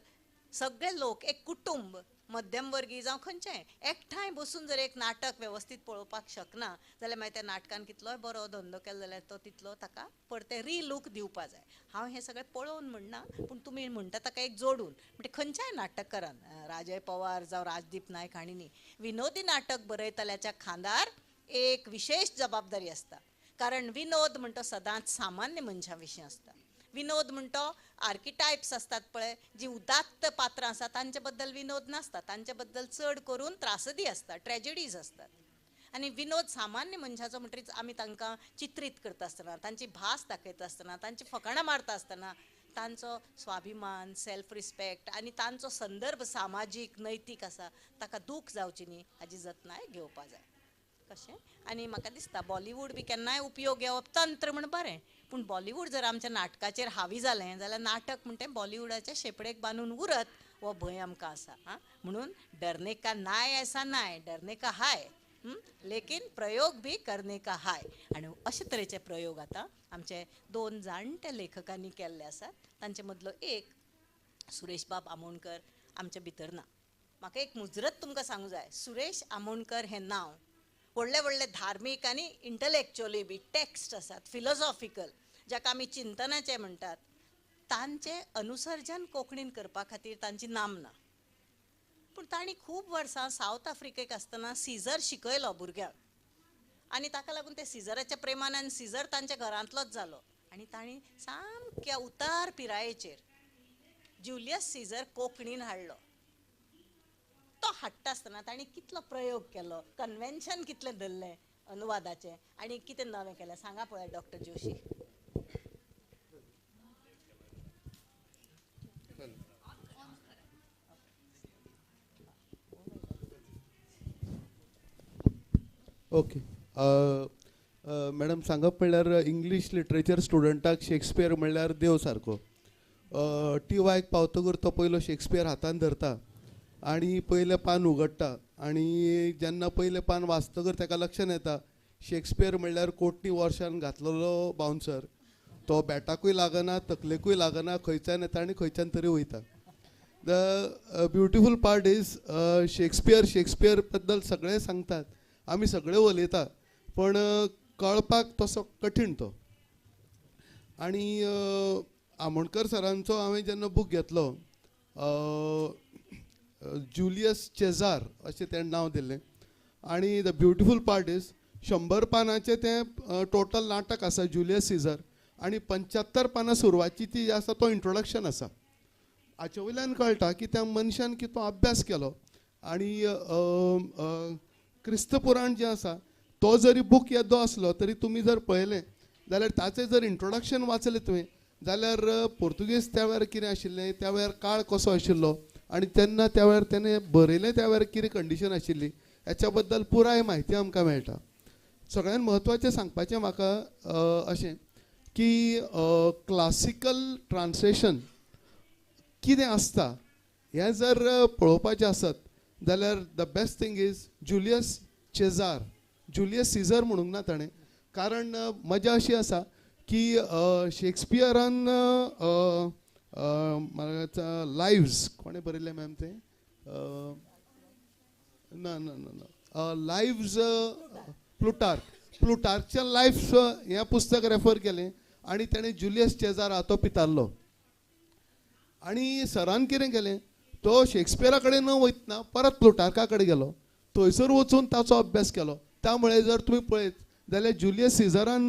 सगळे लोक, एक कुटुंब, मध्यमवर्गीय जावं खंयचेंय एकठांय बसून जर एक नाटक वेवस्थीत पळोवपाक शकना जाल्यार मागीर त्या नाटकान कितलोय बरो धंदो केलो जाल्यार तो तितलो ताका परते रिलूक दिवपा जाय. हांव हें सगळें पळोवन म्हणना, पूण तुमी म्हणटा ताका एक जोडून म्हणजे खंयच्याय नाटककारान, राजय पवार जावं राजदीप नायक हांणी न्ही, विनोदी नाटक बरयतल्याच्या खांदार एक विशेष जबाबदारी आसता. कारण विनोद म्हणटा सदांच सामान्य मनशा विशीं आसता. विनोद म्हणटो आर्किटायप्स असतात पळय, जी उदात्त पात्रां आसात तांचे बद्दल विनोद नासता, तांचे बद्दल चड करून त्रासदी आसता, ट्रेजेडीज आसतात. आनी विनोद सामान्य मनशाचो म्हणटरीच आमी तांकां चित्रीत करता आसतना, तांची भास दाखयता आसतना, तांची फकाणां मारता आसतना तांचो स्वाभिमान, सेल्फ रिस्पेक्ट आनी तांचो संदर्भ सामाजीक नैतीक आसा ताका दूख जावची न्ही हाजी जतनाय घेवपा जाय. कशें आनी म्हाका दिसता बॉलिवूड बी केन्नाय उपयोग घेवप तंत्र म्हण बरें, पूण बॉलिवूड जर आमच्या नाटकाचेर हावी जालें जाल्यार नाटक म्हणटा बॉलिवूडाच्या शेपडेक बांदून उरत हो भंय आमकां आसा. म्हणून डरने का नाय ऐसा नाय, डरने का हाय, लेकिन प्रयोग भी करने का हाय. आनी अशे तरेचे प्रयोग आतां आमचे दोन जाणटे लेखकांनी केल्ले आसात. तांचे मदलो एक सुरेश बाब आमोणकर आमचे भितर ना. म्हाका एक मुजरत तुमकां सांगूं जाय, सुरेश आमोणकर हें नांव व्हडले व्हडले धार्मीक आनी इंटलेक्च्युअली बी टेक्स्ट आसात, फिलॉसॉफिकल, जाका आमी चिंतनाचे म्हणटात, तांचें अनुसर्जन कोंकणीन करपा खातीर तांची नामना. पूण तांणी खूब वर्सां सावथ आफ्रिकेक आसतना सिजर शिकयलो भुरग्यांक आनी ताका लागून ते सिजराच्या प्रेमानान सिजर तांच्या घरांतलोच जालो. आनी तांणी सामक्या उतार पिरायेचेर ज्युलियस सिजर कोंकणीन हाडलो. तो हाडटा आसतना तांणी कितलो प्रयोग केलो, कन्वेन्शन कितलें धरलें अनुवादाचें आनी कितें नवें केलें सांगा पळय डॉक्टर जोशी. ओके मॅडम सांगप म्हणल्यार इंग्लीश लिटरेचर स्टुडंटाक शेक्सपियर म्हणल्यार देव सारको. टी वायक पावतकूर तो पयलो शेक्सपियर हातान धरता आणि पयलें पान उगडटा आणि जेन्ना पयलें पान वाचतकर ताका लक्षांत येता शेक्सपियर म्हणल्यार कोटनी वर्सान घातलेलो बाउन्सर, तो बॅटाकूय लागना, तकलेकूय लागना, खंयच्यान येता आनी खंयच्यान तरी वयता. The beautiful part is Shakespeare बद्दल सगळे सांगतात, आमी सगळे उलयता, पण कळपाक तसो कठीण तो. आणि आमोणकर सरांचो हांवें जेन्ना बूक घेतलो, जुलियस चेजार अशें तें नांव दिल्लें, आनी द ब्युटिफूल पार्ट इज 100 पानांचें तें टोटल नाटक आसा जुलियस सीझर, आनी 75 पानां सुरवातीची ती आसा तो इंट्रोडक्शन आसा. हाचे वयल्यान कळटा की त्या मनशान कितलो अभ्यास केलो. आनी क्रिस्त पुराण जें आसा तो जरी बूक येदो आसलो तरी तुमी जर पळयलें जाल्यार ताचें जर इंट्रोडक्शन वाचलें तुवें जाल्यार पोर्तुगेज त्या वेळार कितें आशिल्लें, त्या वेळार काळ कसो आशिल्लो, आनी तेन्ना त्या वेळार तेणें बरयलें त्या वेळार कितें कंडिशन आशिल्ली हेच्या बद्दल पुराय म्हायती आमकां मेळटा. सगळ्यान म्हत्वाचें सांगपाचें म्हाका अशें की क्लासिकल ट्रान्सलेशन कितें आसता हें जर पळोवपाचें आसत जाल्यार the best thing is Julius Caesar म्हणूंक ना ताणें, कारण मजा अशी आसा की शेक्सपियरान लायव्स कोणें बरयलें मॅम तें ना लायव्स प्लुटार्कचें लायफ हें पुस्तक रेफर केलें आनी ताणें जुलियस चेजार आहा तो पितारलो. आनी सरान कितें केलें, तो शेक्सपियरा कडेन न वयतना परत प्लुटार्का कडेन गेलो, थंयसर वचून ताचो अभ्यास केलो. त्यामुळे जर तुमी पळयत जाल्यार जुलियस सीझरान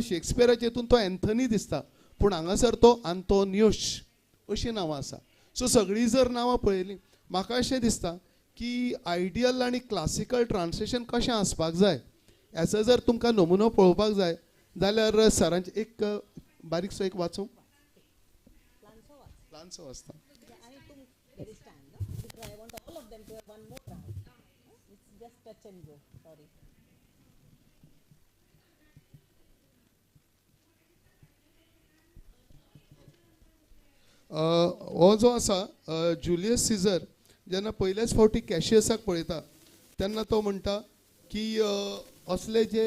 शेक्सपियराचे हितून तो एंथनी दिसता, पूण हांगासर तो आंतोनियोश अशीं नांवां आसा. सो सगळीं जर नांवां पळयलीं म्हाका अशें दिसता की आयडियल आनी क्लासिकल ट्रान्सलेशन कशें आसपाक जाय हेचो जर तुमकां नमुनो पळोवपाक जाय जाल्यार सरांचें एक बारीकसो एक वाचूं ल्हानसो वाचता. हो जो आसा जुलियस सीझर जेन्ना पयलेच फावटी कॅशियसाक पळयता तेन्ना तो म्हणटा की असले जे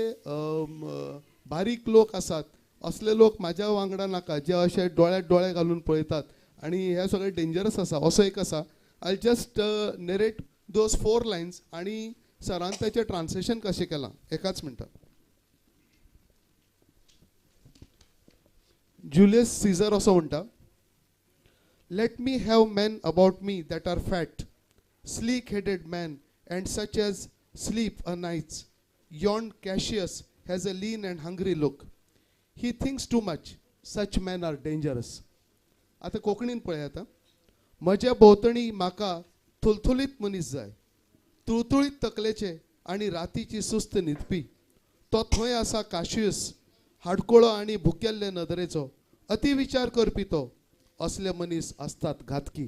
बारीक लोक आसात असले लोक म्हाज्या वांगडा नाका, जे अशे दोळ्यांत दोळे घालून पळयतात आनी हे सगळे डेंजरस आसा. असो एक आसा. I just narrate those 4 lines आनी सरान ताचें ट्रान्सलेशन कशें केलां एकाच मिनटान. जुलियस सीझर असो म्हणटा, Let me have men about me that are fat, sleek-headed men, and such as sleep o' nights. Yon Cassius has a lean and hungry look. He thinks too much. Such men are dangerous. आता कोंकणीन पळयात. म्हज्या भोंवतणी म्हाका थुलथुलीत मनीस जाय, तुळतुळीत तकलेचे आनी रातीची सुस्त न्हिदपी. तो थंय आसा काशियस, हाडकोळो आनी भुकेल्ले नदरेचो, अतिविचार करपी तो. असले मनीस असतात घातकी.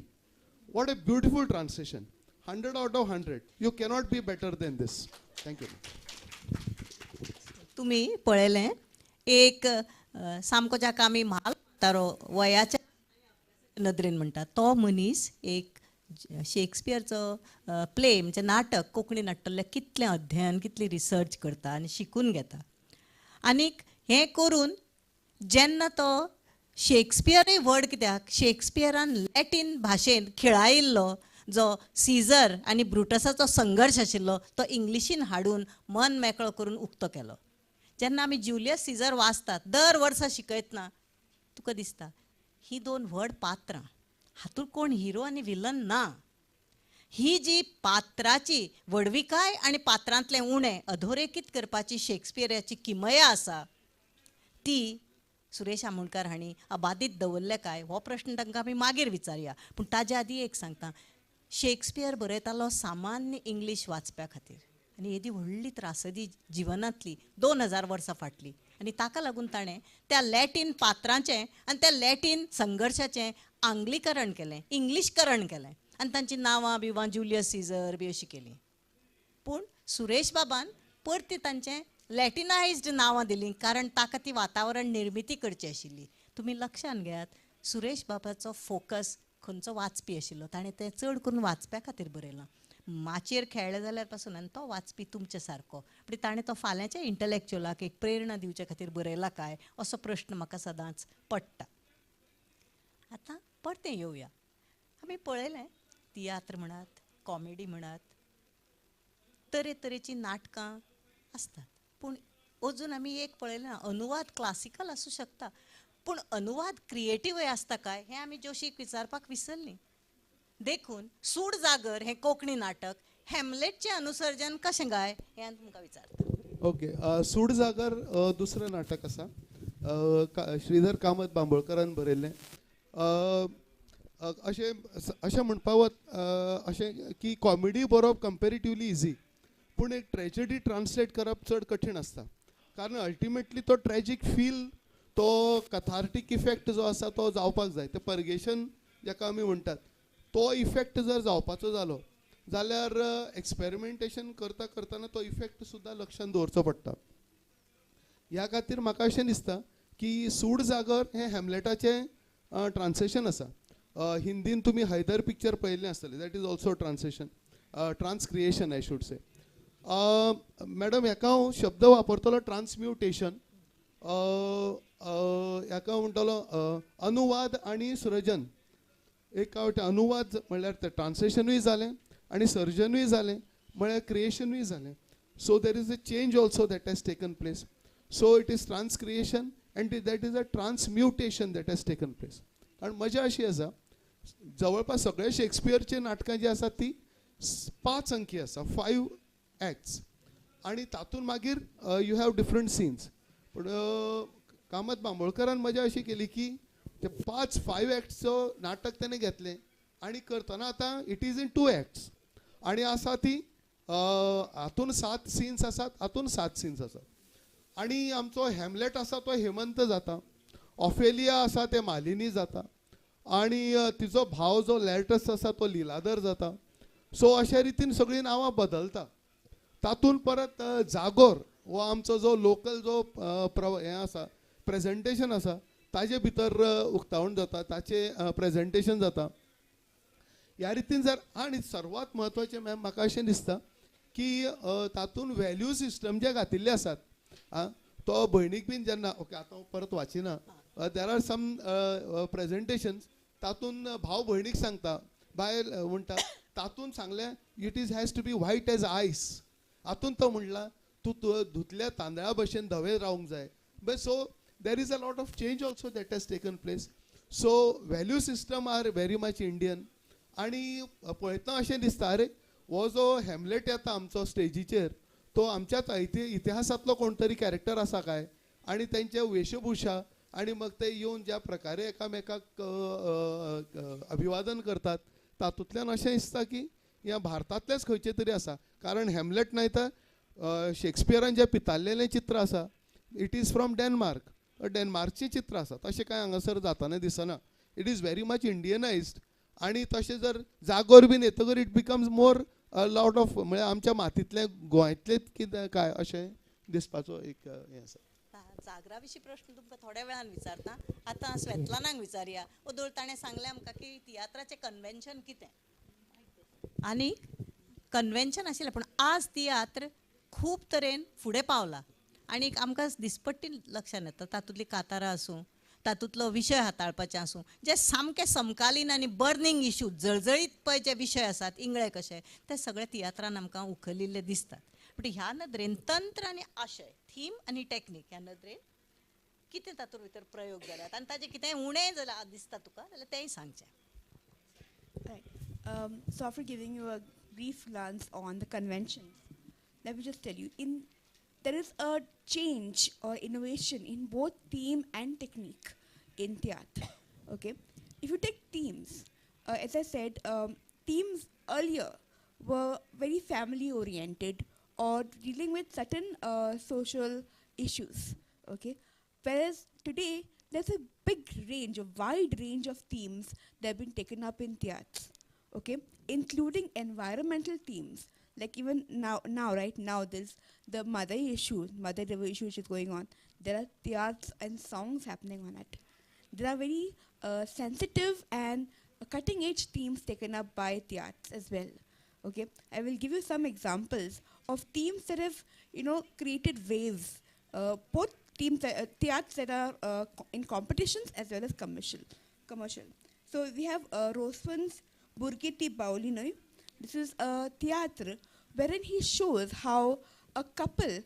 What a beautiful translation. 100 out of 100. You cannot be better than this. Thank you. तुम्ही पळयलें एक सामको जाका आमी म्हाल तारो वयाच्या नदरेन म्हणटा तो मनीस एक शेक्सपियरचो प्ले म्हणजे नाटक कोंकणी नाटकले कितलें अध्ययन कितली रिसर्च करता आनी शिकून घेता. आनीक हें करून जेन्ना तो शेक्सपियरूय व्हड कित्याक शेक्सपियरान लॅटीन भाशेन खिळायिल्लो जो सीझर आनी ब्रुटसाचो संघर्श आशिल्लो तो इंग्लिशीन हाडून मन मेकळो करून उक्तो केलो. जेन्ना आमी जुलियस सीझर वाचतात दर वर्सा शिकयतना तुका दिसता ही 2 व्हड पात्रां, हातूंत कोण हिरो आनी विलन ना. ही जी पात्राची व्हडविकाय आनी पात्रांतलें उणें अधोरेखीत करपाची शेक्सपियराची किमया आसा ती सुरेश आमोणकार हांणी अबादीत दवरले काय हो प्रश्न तांकां आमी मागीर विचारया. पूण ताज्या आदीं एक सांगता, शेक्सपियर बरयतालो सामान्य इंग्लीश वाचप्या खातीर आनी येदी व्हडली त्रासदी जिवनांतली 2000 वर्सां फाटली. आनी ताका लागून ताणें त्या लॅटीन पात्रांचें आनी त्या लॅटीन संघर्शाचें आंग्लीकरण केलें, इंग्लीशकरण केलें आनी तांची नांवां बिवां जुलियस सीझर बी अशीं केलीं. पूण सुरेश बाबान परती तांचें लॅटिनायज्ड नांवां दिलीं कारण ताका ती वातावरण निर्मिती करची आशिल्ली. तुमी लक्षांत घेयात सुरेश बाबाचो फोकस खंयचो वाचपी आशिल्लो ताणें तें चड करून वाचप्या खातीर बरयलां. माचयेर खेळ्ळे जाल्यार पासून आनी तो वाचपी तुमचे सारको, म्हणजे ताणें तो फाल्यांच्या इंटलॅक्च्युअलाक एक प्रेरणा दिवचे खातीर बरयला काय असो प्रश्न म्हाका सदांच पडटा. आतां परतें येवया. आमी पळयलें तियात्र म्हणात, कॉमेडी म्हणात, तरेतरेचीं नाटकां आसतात. पूण अजून आमी एक पळयलें ना, अनुवाद क्लासिकल आसूं शकता, पूण अनुवाद क्रिएटीवय आसता काय हें आमी जोशीक विचारपाक विसरलीं. देखून सूड जागर हें कोंकणी नाटक हॅमलेटचें अनुसर्जन कशें काय हें हांव तुमकां विचारता. ओके, सूड जागर दुसरें नाटक आसा, श्रीधर कामत बांबोळकरान बरयल्लें. अशें म्हणपा वत अशें की कॉमेडी बरोवप कंपेरेटिवली इजी, पूण एक ट्रेजेडी ट्रान्सलेट करप चड कठीण आसता. कारण अल्टिमेटली तो ट्रेजीक फील, तो कथार्टीक इफेक्ट जो आसा तो जावपाक जाय. ते पर्गेशन जाका आमी म्हणटात, तो इफेक्ट जर जावपाचो जालो जाल्यार एक्सपेरिमेंटेशन करता करतना तो इफेक्ट सुद्दां लक्षांत दवरचो पडटा. ह्या खातीर म्हाका अशें दिसता की सूड जागर हें हॅमलेटाचें ट्रान्सलेशन आसा. हिंदीन तुमी हैदर पिक्चर पळयल्लें आसतलें, that is also translation, transcreation I should say. Madam हाका हांव शब्द वापरतलो ट्रान्सम्युटेशन. हाका म्हणटलो अनुवाद आनी सृजन. एक अनुवाद म्हणल्यार तें ट्रान्सलेशनूय जालें आनी सर्जनूय जालें म्हळ्यार क्रिएशनूय जालें. So there is a change also that has taken place. So it is transcreation and that is a transmutation that has taken place. कारण मजा अशी आसा, जवळपास सगळे शेक्सपियरची नाटकां जी आसात ती 5 अंकी आसा, 5 acts, आनी तातूंत मागीर यू हॅव डिफरंट सीन्स. पूण कामत बांबोळकरान मजा अशी केली की ते 5 actsचो नाटक ताणें घेतलें आनी करतना आतां इट इज इन 2 acts आनी आसा ती हातून 7 सीन्स आसात, हातून 7 सीन्स आसात. आनी आमचो हॅमलेट आसा तो हेमंत जाता, ऑफेलिया आसा ते मालिनी जाता, आनी तिचो भाव जो लॅटस आसा तो लिलाधर जाता. सो अशा रितीन सगळीं नांवां बदलता. तातूंत परत जागोर हो आमचो जो लोकल जो हें आसा, प्रेजेंटेशन आसा, ताजे भितर उक्तावण जाता, ताचें प्रेजेंटेशन जाता. ह्या रितीन जर आनी सर्वात म्हत्वाचें मॅम म्हाका अशें दिसता की तातूंत वॅल्यू सिस्टम जे घातिल्ले आसात, तो भयणीक बीन जेन्ना, ओके आतां हांव परत वाचिना, देर आर सम प्रेजेंटेशन्स तातूंत भाव भयणीक सांगता, बायल म्हणटा, तातूंत सांगलें it is has to be white as ice. हातूंत तो म्हणला तूं धुतल्या तांदळा भशेन धवे रावंक जाय. But so there is a lot of change also that has taken place. So value system are very much Indian. आनी पळयतना अशें दिसता, अरे हो जो हॅमलेट येता आमचो स्टेजीचेर, तो आमच्याच इतिहासांतलो कोण तरी कॅरेक्टर आसा काय, आनी तेंचे वेशभूषा, आनी मग ते येवन ज्या प्रकारे एकामेकाक अभिवादन करतात, तातूंतल्यान अशें दिसता की ह्या भारतांतलेच खंयचे तरी आसा. कारण हॅमलेट न्हय तर शेक्सपियरान जें पितारलेलें चित्र आसा, इट इज फ्रॉम डेन्मार्क, डेन्मार्कचें चित्र आसा. तशें कांय हांगासर जाताना दिसना. It is very much Indianised. आनी तशें जर जागोर बीन येतकर it becomes more lot of, म्हळ्यार आमच्या मातींतले गोंयांतलेच कितें काय अशें दिसपाचो एक हें आसा. जागरा विशीं प्रश्न तुमकां थोड्या वेळान विचारता. आतां स्वेतलानाक विचारया. ओदोळ ताणें सांगलें आमकां की तियात्राचें कन्वेन्शन कितें, आनी कन्वेन्शन आशिल्लें, पूण आज तियात्र खूब तरेन फुडें पावला. आनी आमकां दिसपट्टी लक्षांत येता, तातूंतलीं कातारां आसूं, तातूंतलो विशय हाताळपाचें आसूं, जे सामके समकालीन आनी बर्निंग इश्यू, जळजळीत पळय जे विशय आसात, इंगळे कशे, ते सगळे तियात्रान आमकां उखलिल्ले दिसतात. पूण ह्या नदरेन तंत्र आनी आशय, थीम आनी टॅक्नीक, ह्या नदरेन कितें तातूंत भितर प्रयोग जाल्यात, आनी ताजें कितेंय उणें जाल्यार दिसता तुका जाल्यार तेंय सांगचें. Right. So after giving you a brief glance on the conventions, let me just tell you, there is a change or innovation in both theme and technique in theatre. Okay, if you take themes, as I said, themes earlier were very family oriented or dealing with certain social issues. Okay, whereas today there's a big range, a wide range of themes that have been taken up in theatre. Okay, including environmental themes, like even now right now there's the mother river issue which is going on. There are theatres and songs happening on it. There are very sensitive and cutting edge themes taken up by theatres as well. Okay, I will give you some examples of themes that have, created waves. Both themes, theatres that are in competitions as well as commercial. So we have Roswan's Burgeti Baulinoi. This is a theatre wherein he shows how a couple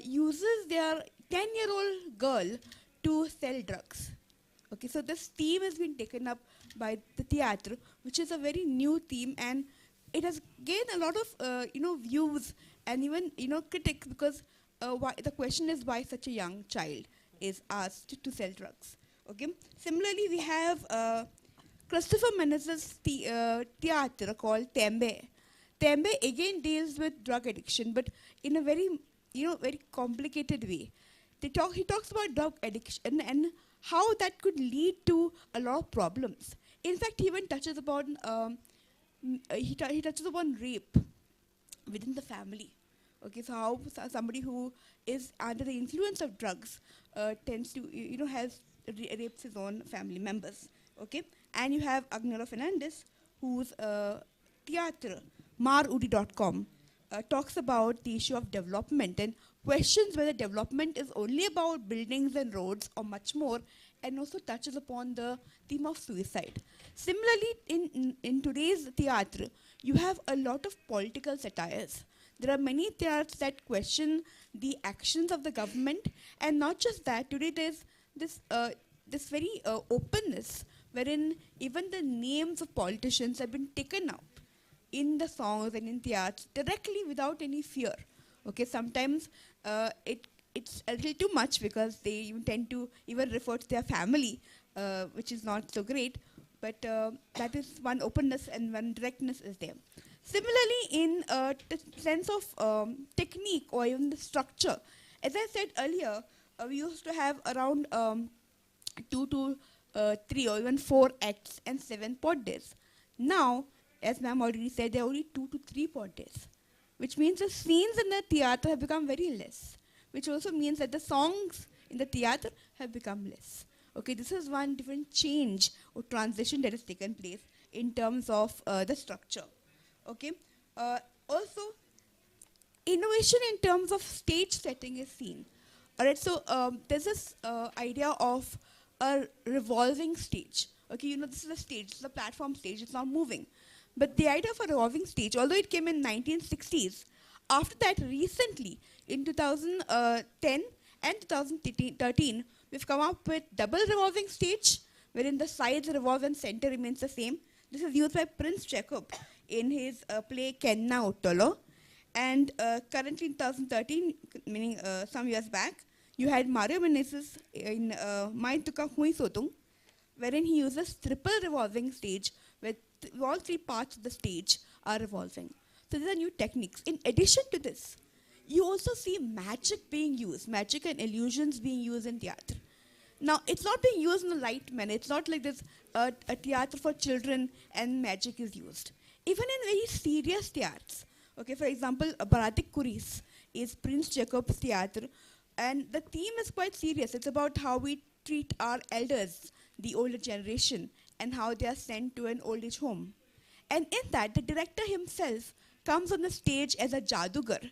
uses their 10-year-old girl to sell drugs. Okay, so this theme has been taken up by the theatre, which is a very new theme, and it has gained a lot of views and even critics, because why, the question is why such a young child is asked to sell drugs. Okay, similarly we have Christopher Menes's theatre called Tembe. Tembe again deals with drug addiction, but in a very very complicated way. He talks about drug addiction and how that could lead to a lot of problems. In fact, he even touches upon he touches upon rape within the family. Okay, so how somebody who is under the influence of drugs tends to has rapes his own family members. Okay, and you have Agnello Fernandez, whose theatre marudi.com talks about the issue of development and questions whether development is only about buildings and roads or much more, and also touches upon the theme of suicide. Similarly, in today's theatre, you have a lot of political satires. There are many theatres that question the actions of the government, and not just that, today there's this very openness wherein even the names of politicians have been taken out in the songs and in theatres directly without any fear. Okay, sometimes it's a little too much because they tend to even refer to their family, which is not so great, but that is one openness and one directness is there. Similarly, in the sense of technique or even the structure, as I said earlier, we used to have around 2 to 3 or even 4 acts and 7 pod days. Now, as ma'am already said, there are only 2 to 3 pod days, which means the scenes in the theatre have become very less, which also means that the songs in the theatre have become less. Okay, this is one different change or transition that has taken place in terms of the structure. Okay, also innovation in terms of stage setting is seen. All right, so there's this idea of a revolving stage. Okay, this is a stage, it's a platform stage, it's not moving. But the idea of a revolving stage, although it came in 1960s, after that recently, in 2010 and 2013, we've come up with double revolving stage, wherein the sides revolve and center remains the same. This is used by Prince Jacob in his play Kenna Ottolo. And currently in 2013, meaning some years back, you had Mario Menezes in Mai Tuka Hui Sotung, wherein he uses triple revolving stage, where all 3 parts of the stage are revolving. So these are new techniques. In addition to this, you also see magic being used, magic and illusions being used in theatre. Now, it's not being used in a light manner. It's not like there's a theatre for children and magic is used. Even in very serious theatres, okay, for example, Baratik Kuris is Prince Jacob's theatre, and the theme is quite serious. It's about how we treat our elders, the older generation, and how they are sent to an old age home. And in that, the director himself comes on the stage as a jadugar,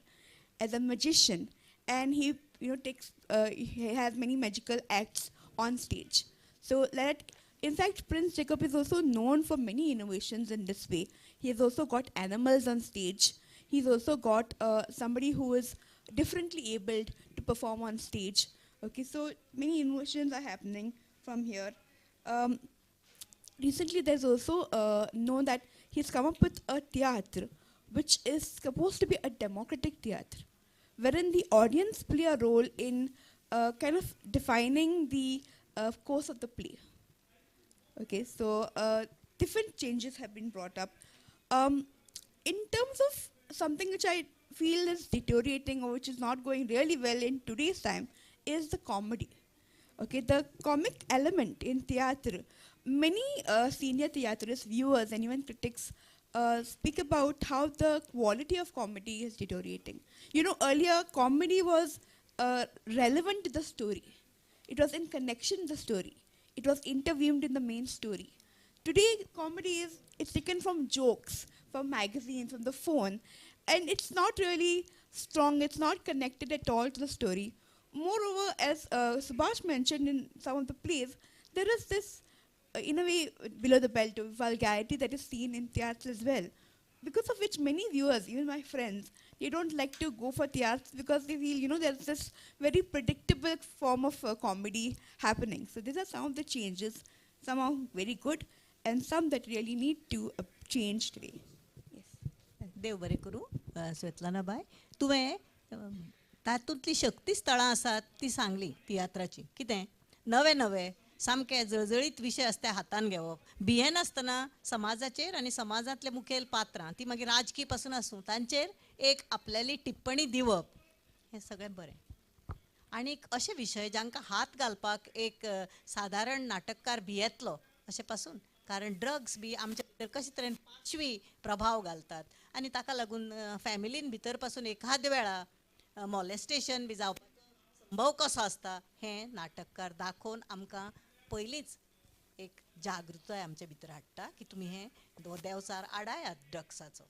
as a magician, and he he has many magical acts on stage. So that, in fact, Prince Jacob is also known for many innovations in this way. He has also got animals on stage. He's also got somebody who is differently abled to perform on stage. Okay, so many innovations are happening from here. Recently, there's also known that he's come up with a theatre which is supposed to be a democratic theatre, wherein the audience play a role in kind of defining the course of the play. Okay, so different changes have been brought up. In terms of something which I feel is deteriorating or which is not going really well in today's time is the comedy. Okay, the comic element in theatre. Many senior theatrists, viewers, and even critics speak about how the quality of comedy is deteriorating. Earlier comedy was relevant to the story. It was in connection to the story. It was interviewed in the main story. today comedy is it's taken from jokes, from magazines, from the phone, and it's not really strong. It's not connected at all to the story. Moreover, as Subhash mentioned in some of the plays, there is this, in a way, below the belt of vulgarity that is seen in theatre as well. Because of which many viewers, even my friends, they don't like to go for theatre because they feel, there's this very predictable form of comedy happening. So these are some of the changes, some are very good, and some that really need to change today. Yes. देव बरें करूं. Svetlana bye, तुवें तातूंतली शक्तीस्थळां आसात ती सांगली तियात्राची. कितें नवे नवे सामके जळजळीत विशय आसता हातान घेवप, भियेनासतना समाजाचेर आनी समाजांतले मुखेल पात्रां ती मागीर राजकीय पासून आसूं तांचेर एक आपल्याली टिप्पणी दिवप, हें सगळें बरें. आनीक अशे विशय जांकां हात घालपाक एक सादारण नाटककार भियेतलो अशे पासून, कारण ड्रग्स बी आमचे भितर कशे तरेन पाशवी प्रभाव घालतात आनी ताका लागून फॅमिलीन भितर पासून एखाद्या वेळा मॉलेस्टेशन बी जावपाचो संभव कसो आसता हें नाटककार दाखोवन आमकां पयलींच एक जागृताय आमचे भितर हाडटा की तुमी हें देंवचार आडायात ड्रग्साचो.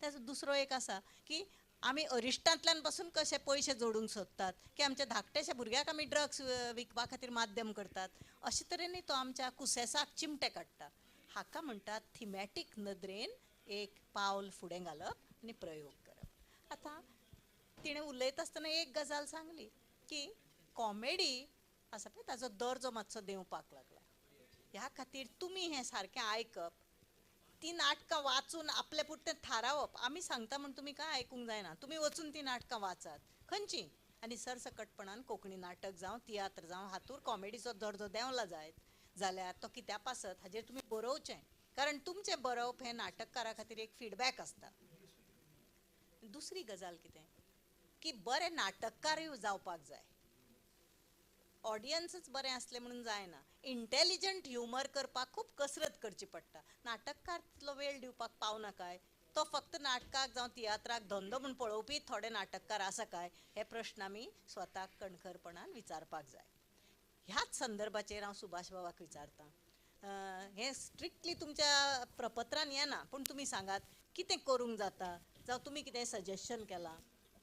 ताचो दुसरो एक आसा की आमी अरिश्टांतल्यान पासून कशे पयशे जोडूंक सोदतात की आमच्या धाकट्याशा भुरग्याक आमी ड्रग्स विकपा खातीर माध्यम करतात, अशे तरेनूय तो आमच्या कुसेसाक चिमटे काडटा. हाका म्हणटात थिमॅटीक नदरेन एक पावल फुडें घालप आनी प्रयोग करप. आतां तिणें उलयता आसतना एक गजाल सांगली की कॉमेडी आसा पळय ताजो दर्जो मातसो देंवपाक लागला. ह्या खातीर तुमी हें सारकें आयकप, ती नाटकां वाचून आपले पुरतें थारावप. आमी सांगता म्हण तुमी काय आयकूंक जायना, तुमी वचून ती नाटकां वाचात खंयची. आनी सरसकटपणान कोंकणी नाटक जावं तियात्र जावं हातूर कॉमेडीचो दर्जो देंवला जायत जाल्यार तो कित्याक आसत हाजेर तुमी बरोवचें, कारण तुमचें बरोवप हें नाटककारा खातीर एक फीडबॅक आसता. दुसरी गजाल कितें की बरे नाटककारूय जावपाक जाय. ऑडियन्सच बरें असलें म्हणून जायना, इंटेलिजंट ह्युमर करपाक खूब कसरत करची पडटा. नाटककार तितलो वेळ दिवपाक पावना काय, तो फक्त नाटकाक जावं तियात्राक धंदो म्हूण पळोवपी थोडे नाटककार आसा काय, हे प्रश्न आमी स्वताक कणखरपणान विचारपाक जाय. ह्याच संदर्भाचेर हांव सुभाष बाबाक विचारतां. हें स्ट्रिक्टली तुमच्या प्रपत्रान येना, पूण तुमी सांगात कितें करूंक जाता, जावं तुमी कितें सजेशन केलां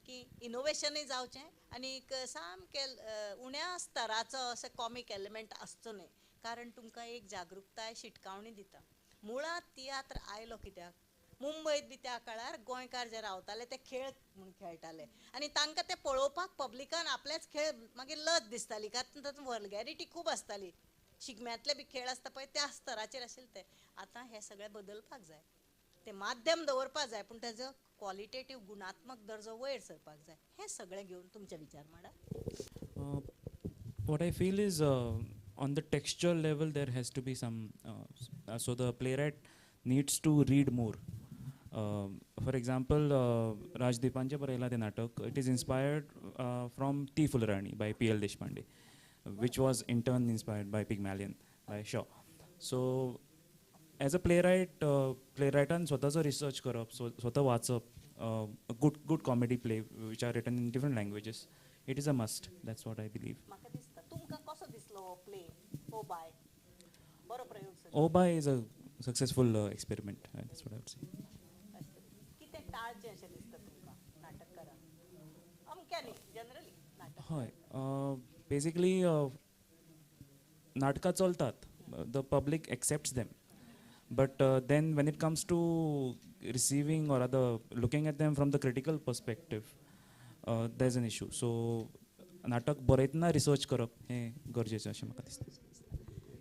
की इनोवेशनूय जावचें आनीक सामकें उण्या स्तराचो अशें कॉमीक एलिमेंट आसचो न्हय, कारण तुमकां एक जागृताय शिटकावणी दिता. मुळात तियात्र आयलो कित्याक, मुंबयत बी त्या काळार गोंयकार जे रावताले ते खेळ म्हूण खेळटाले आनी तांकां ते पळोवपाक पब्लिकान आपलेच खेळ मागीर लज दिसताली, कारण तातूंत वल्गॅरिटी खूब आसताली. शिगम्यातले बी खेळ आसता पळय त्या स्तराचेर आशिल्ले ते. आतां हे सगळें बदलपाक जाय, ते माध्यम दवरपाक जाय, पूण ताजो क्वॉलिटेटीव गुणात्मक दर्जो वयर सरपाक जाय. हें सगळें घेवन तुमचे विचार मांडा. What I feel is on the textual level there has to be some so the playwright needs to read more. For example, Rajdeepanche बरयलां तें नाटक, it is inspired from ती फुलराणी by P.L. Deshpande, which was in turn inspired by Pygmalion by Shaw. So as a playwright, playwrightan स्वताचो research करप, स्वता वाचप, good comedy play which are written in different languages, it is a must. That's what I believe. म्हाका दिसता तुमकां कसो दिसलो हो प्ले ओ बाय? बरो प्रयोग. Obai is a successful experiment. That's what I would say. कितें टाळचें अशें दिसता तुमकां नाटककारांक अमक्यांनी जनरली नाटक? हय, बेसिकली नाटकां चलतात, the public accepts them, but then when it comes to receiving or other looking at them from the critical perspective, there's an issue. So नाटक बरयतना रिसर्च करप हें गरजेचें अशें म्हाका दिसता.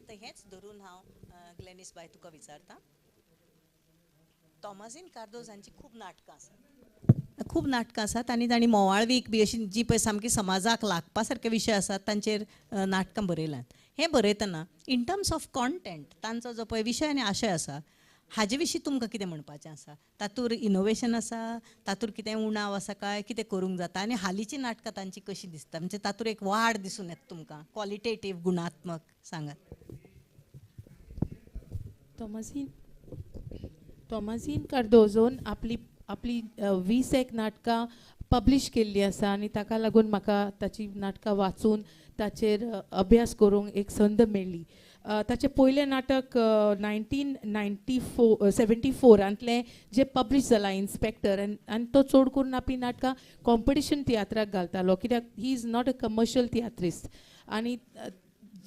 तर हेंच धरून हांव ग्लेनिस बाय तुका विचारतां. तॉमासीन कार्दोज हांची खूब नाटकां आसात आनी तांणी मोवाळवीक बी अशी जी पळय सामकी समाजाक लागपा सारके विशय आसात तांचेर नाटकां बरयल्यात. हें बरयतना इन टर्म्स ऑफ कॉन्टेंट तांचो जो पळय विशय आनी आशय आसा हाजे विशीं तुमकां कितें म्हणपाचें आसा? तातूंत इनोवेशन आसा, तातूंत कितें उणाव आसा काय, कितें करूंक जाता? आनी हालींची नाटकां तांची कशी दिसता, म्हणजे तातूंत एक वाड दिसून येता तुमकां, क्वॉलिटेटीव गुणात्मक सांगात. तॉमासीन कार्दोजोन आपली 20 नाटकां पब्लीश केल्ली आसा आनी ताका लागून म्हाका ताची नाटकां वाचून ताचेर अभ्यास करूंक एक संद मेळ्ळी. ताचें पयलें नाटक 1974 जे पब्लीश जाला इन्स्पेक्टर आनी तो चड करून आपली नाटकां कॉम्पिटिशन तियात्राक घालतालो कित्याक he is not a commercial tiatrist आनी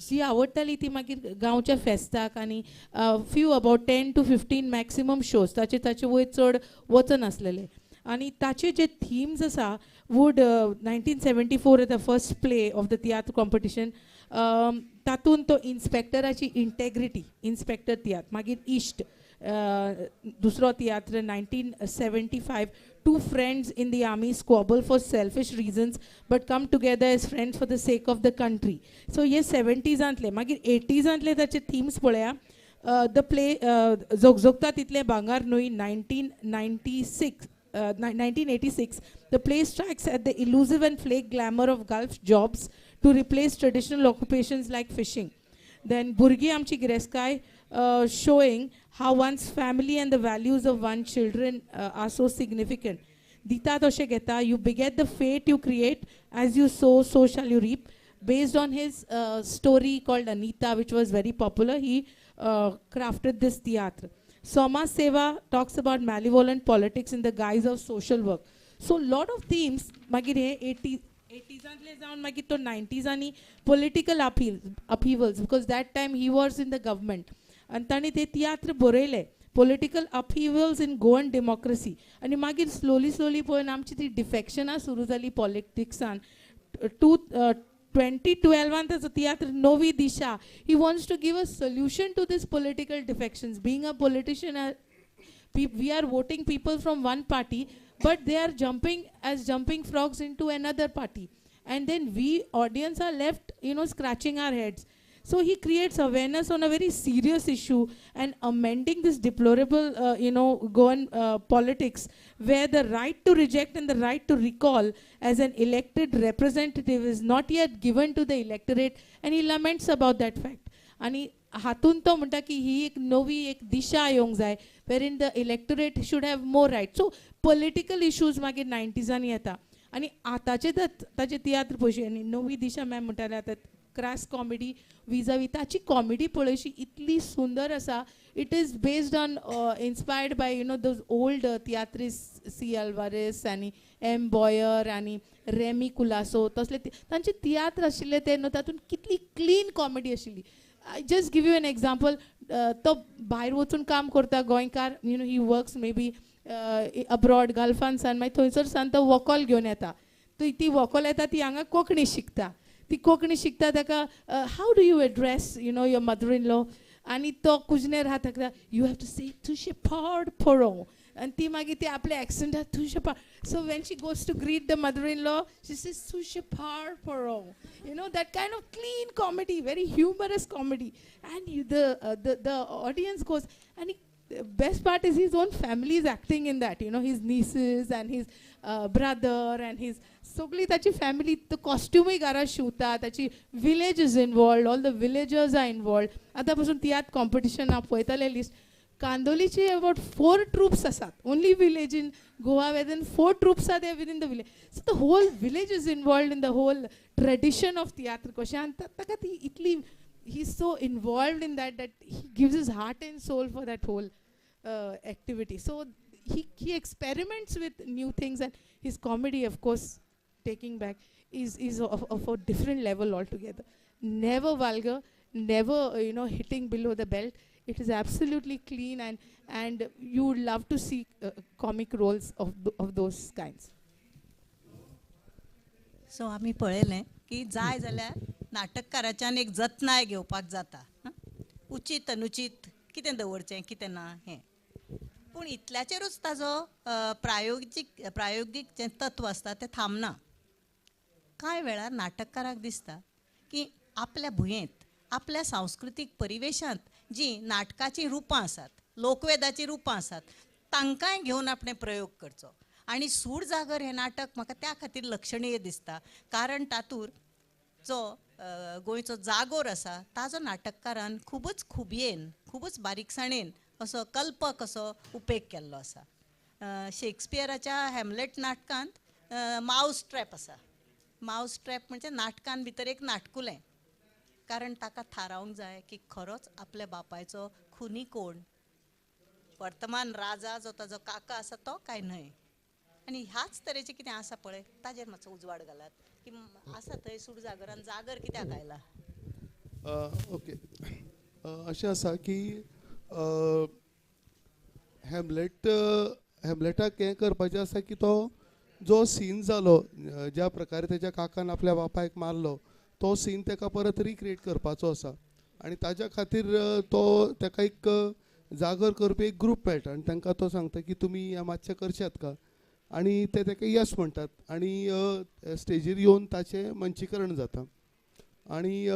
जी आवडटाली ती मागीर गांवच्या फेस्ताक आनी few about 10 to 15 maximum shows ताचे वयर चड वचनासलेले आनी ताचे जे थिम्स आसा would 1974 the first play of the tiatr competition तातूंत तो इन्स्पेक्टराची इंटेग्रिटी इन्स्पेक्टर तियात्र मागीर इश्ट दुसरो tiatr 1975 two friends in the army squabble for selfish reasons but come together as friends for the sake of the country. So ये 70s antले मागीर 80s antले ताचे themes पळया the play जोगजोगता तितले भांगार न्हय 1986 the play strikes at the elusive and flake glamour of Gulf jobs to replace traditional occupations like fishing. Then Burgi Amchi Greskai showing how one's family and the values of one's children are so significant. Dita Toshe Geta, you beget the fate you create, as you sow, so shall you reap. Based on his story called Anita, which was very popular, he crafted this theatre. Soma Seva talks about malevolent politics in the guise of social work. So lot of themes, magir 80s antle जावन मागीर तो 90s आनी political upheavals because that time he was in the government आनी ताणें ते tiatr बरयले political upheavals in Goan democracy आनी मागीर slowly पळोवन आमची ती डिफेक्शनां सुरू जाली पॉलिटिक्सान 2012 ताचो तियात्र नवी दिशा he wants to give a solution to this political defections. Being a politician, we are voting people from one party but they are jumping frogs into another party and then we audience are left scratching our heads. So he creates awareness on a very serious issue and amending this deplorable Goan politics where the right to reject and the right to recall as an elected representative is not yet given to the electorate and he laments about that fact. आणि हातून तो म्हणटा की ही एक नवी एक दिशा येवंक जाय wherein the electorate should have more rights. So political issues मागीर 90s येता आनी आतांचे ताचे तियात्र पळयशी आनी नवी दिशा मॅम म्हणटाले आतां क्रास कॉमेडी विजावी ताची कॉमेडी पळयशी इतली सुंदर आसा. It is based on inspired by those old tiatrist C Alvares आनी एम बॉयर आनी रेमी कुलासो तसले तांचे तियात्र आशिल्ले ते तातूंत कितली क्लीन कॉमेडी आशिल्ली. I just give you an example. तो भायर वचून काम करता गोंयकार he works maybe abroad गल्फान सान मागीर थंयसर सान तो वॉकॉल घेवन येता. ती वॉकॉल येता ती हांगा कोंकणी शिकता. ती कोंकणी शिकता ताका how do you address your mother in law आनी तो कुजनेर आहा ताका यू हॅव टू से तुजे पाड पळो and ती मागीर ती आपले accent तुजे पाड. So when she goes to greet the mother-in-law, she says तुजे पाड पळो. That kind of clean comedy, very humorous comedy, and the audience goes. And the best part is his own family is acting in that. His nieces and his brother and his सगळी ताची family. The costume घरा शिवता. ताची village is involved. All the villagers are involved. आतां पासून tiatr competition हांव पळयतालें list. कांदोलीचे about 4 troops asat. Only village in Goa within 4 troops are there within the village. So the whole village is involved in the whole tradition of theatre. He's so involved in that he gives his heart and soul for that whole activity. So he experiments with new things and his comedy, of course, taking back is of a different level altogether. Never vulgar, never hitting below the belt. It is absolutely clean and you would love to see comic roles of those kinds. So आमी पळयलें की जाय जाल्यार नाटककाराच्यान एक जतनाय घेवपाक जाता. उचित अनुचित कितें दवरचें कितें ना हें. पूण इतल्याचेरूच ताजो प्रायोगीक जें तत्व आसता तें थांबना. कांय वेळार नाटककाराक दिसता की आपल्या भुंयेंत आपल्या सांस्कृतीक परिवेशांत जी नाटकाची रुपां आसात लोकवेदाची रुपां आसात तांकांय घेवन आपणे प्रयोग करचो. आनी सूर जागर हें नाटक म्हाका त्या खातीर लक्षणीय दिसता कारण तातूंत जो गोंयचो जागोर आसा ताजो नाटककारान खूबच खुबयेन खूबच बारीकसाणेन असो कल्पक असो उपेग केल्लो आसा. शेक्सपियराच्या हॅमलेट नाटकांत मावस ट्रॅप आसा. मावस ट्रॅप म्हणजे नाटकान भितर एक नाटकुलें कारण ताका थारावंक जाय की खरोच आपल्या बापायचो खुनी कोण, वर्तमान राजा जो ताजो काका आसा तो काय न्हय. आनी ह्याच तरेचें कितें आसा पळय ताजेर मातसो उजवाड घालात की आसा थंय सूड जागरान जागर कित्याक आयला. ओके, अशें आसा की हॅमलेटाक हें करपाचें आसा की तो जो सीन जालो, ज्या प्रकारे तेज्या काकान आपल्या बापायक मारलो, तो सीन ताका परत रिक्रिएट करपाचो आसा. आनी ताज्या खातीर ताका एक जागर करपी एक ग्रूप मेळटा आनी तांकां तो सांगता की तुमी हें मातशें करशात का, आनी ते ताका यस म्हणटात आनी स्टेजीर येवन ताचें मंचीकरण जाता. आनी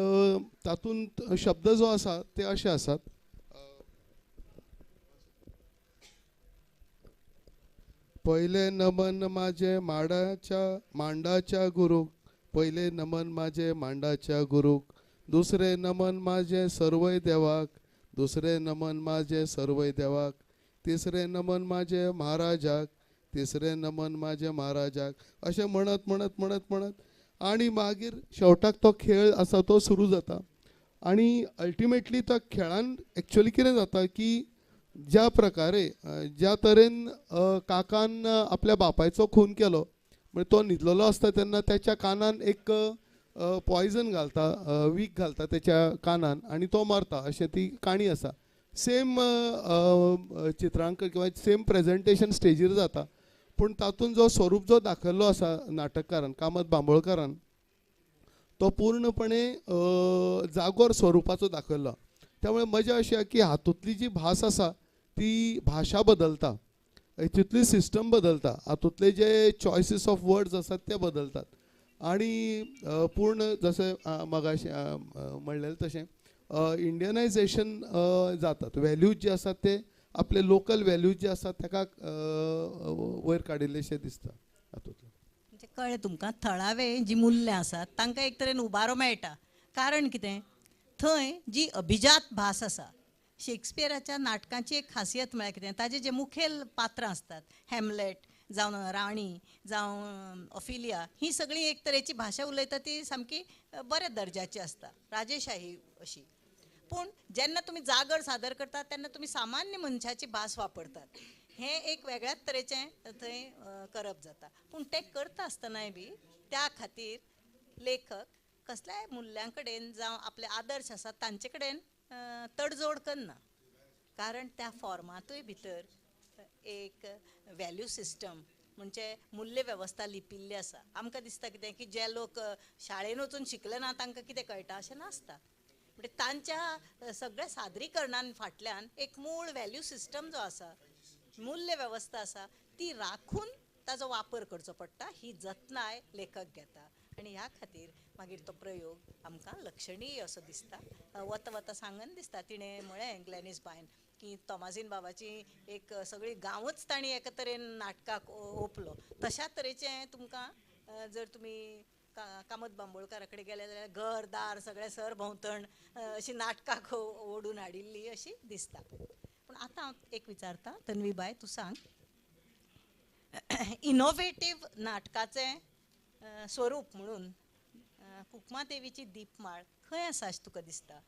तातूंत शब्द जो आसा ते अशे आसात. पहिले नमन माझे मांडाच्या गुरूक, पहिले नमन माझे मांडाच्या गुरूक, दुसरे नमन माझे सर्वय देवाक, दुसरे नमन माझे सर्वय देवाक, तिसरे नमन माझे महाराजाक, तिसरे नमन माझे महाराजाक, अशें म्हणत म्हणत म्हणत म्हणत आनी मागीर शेवटाक तो खेळ आसा तो सुरू जाता. आनी अल्टिमेटली त्या खेळान एक्चुअली कितें जाता की ज्या प्रकारे ज्या तरेन काकान आपल्या बापायचो खून केलो, म्हणजे तो न्हिदलेलो आसता तेन्ना त्याच्या कानान एक पॉयजन घालता, वीख घालता त्याच्या कानान आनी तो मरता, अशें ती काणी आसा. सेम चित्रांकन किंवा सेम प्रेजेंटेशन स्टेजीर जाता, पूण तातूंत जो स्वरूप जो दाखयल्लो आसा नाटककारान कामत बांबोळकारान, तो पूर्णपणे जागोर स्वरुपाचो दाखयल्लो. त्यामुळे मजा अशी आहे की हातूंतली जी भास आसा ती भाशा बदलता, हितूंतली सिस्टम बदलता, हातूंतले जे चॉयसीस ऑफ वर्ड्स आसात ते बदलतात. आनी पूर्ण जशें मगाशी म्हणलेलें तशें इंडियनायझेशन जातात. व्हॅल्यूज जे आसात ते आपले लोकल व्हॅल्यूज जे आसात ताका वयर काडिल्लेशें दिसता हातूंतल्यान. म्हणजे कळ्ळें तुमकां, थळावे जी मुल्यां आसात तांकां एक तरेन उबारो मेळटा. कारण कितें, थंय जी अभिजात भास आसा, शेक्सपियराच्या नाटकांची एक खासियत म्हळ्यार कितें, ताजे जे मुखेल पात्रां असतात, हॅमलेट जावं राणी जावं ऑफिलिया, ही सगळी एक तरेची भाशा उलयता ती सामकी बऱ्या दर्जाची आसता, राजेशाही अशी. पूण जेन्ना तुमी जागर सादर करतात तेन्ना तुमी सामान्य मनशाची भास वापरतात. हें एक वेगळ्याच तरेचें थंय करप जाता. पूण तें करता आसतनाय बी त्या खातीर लेखक कसल्याय मुल्यां कडेन जावं आपले आदर्श आसात तांचे कडेन तडजोड करना. कारण त्या फॉर्मातूय भितर एक व्हॅल्यू सिस्टम म्हणजे मूल्य वेवस्था लिपिल्ली आसा. आमकां दिसता कितें की जे लोक शाळेन वचून शिकले ना तांकां कितें कळटा अशें नासता. म्हणजे तांच्या सगळ्या सादरीकरणान फाटल्यान एक मूळ व्हॅल्यू सिस्टम जो आसा, मूल्य वेवस्था आसा, ती राखून ताजो वापर करचो पडटा. ही जतनाय लेखक घेता आनी ह्या खातीर मागीर तो प्रयोग आमकां लक्षणीय असो दिसता. वता वता सांगन दिसता तिणें म्हळें ग्लॅनिस बायन की तोमाजीन बाबाची एक सगळी गांवच ताणी एका तरेन नाटकाक ओपलो. तशा तरेचें तुमकां जर तुमी कामत बांबोळकारा कडेन गेले जाल्यार घर दार सगळें सर भोंवतण अशी नाटकाक ओडून हाडिल्ली अशी दिसता. पूण आतां हांव एक विचारतां, तन्वी बाय तूं सांग, इनोवेटीव नाटकाचें स्वरूप म्हणून कुकमा देवीची दीपमाळ खंय आसा अशें तुका दिसता?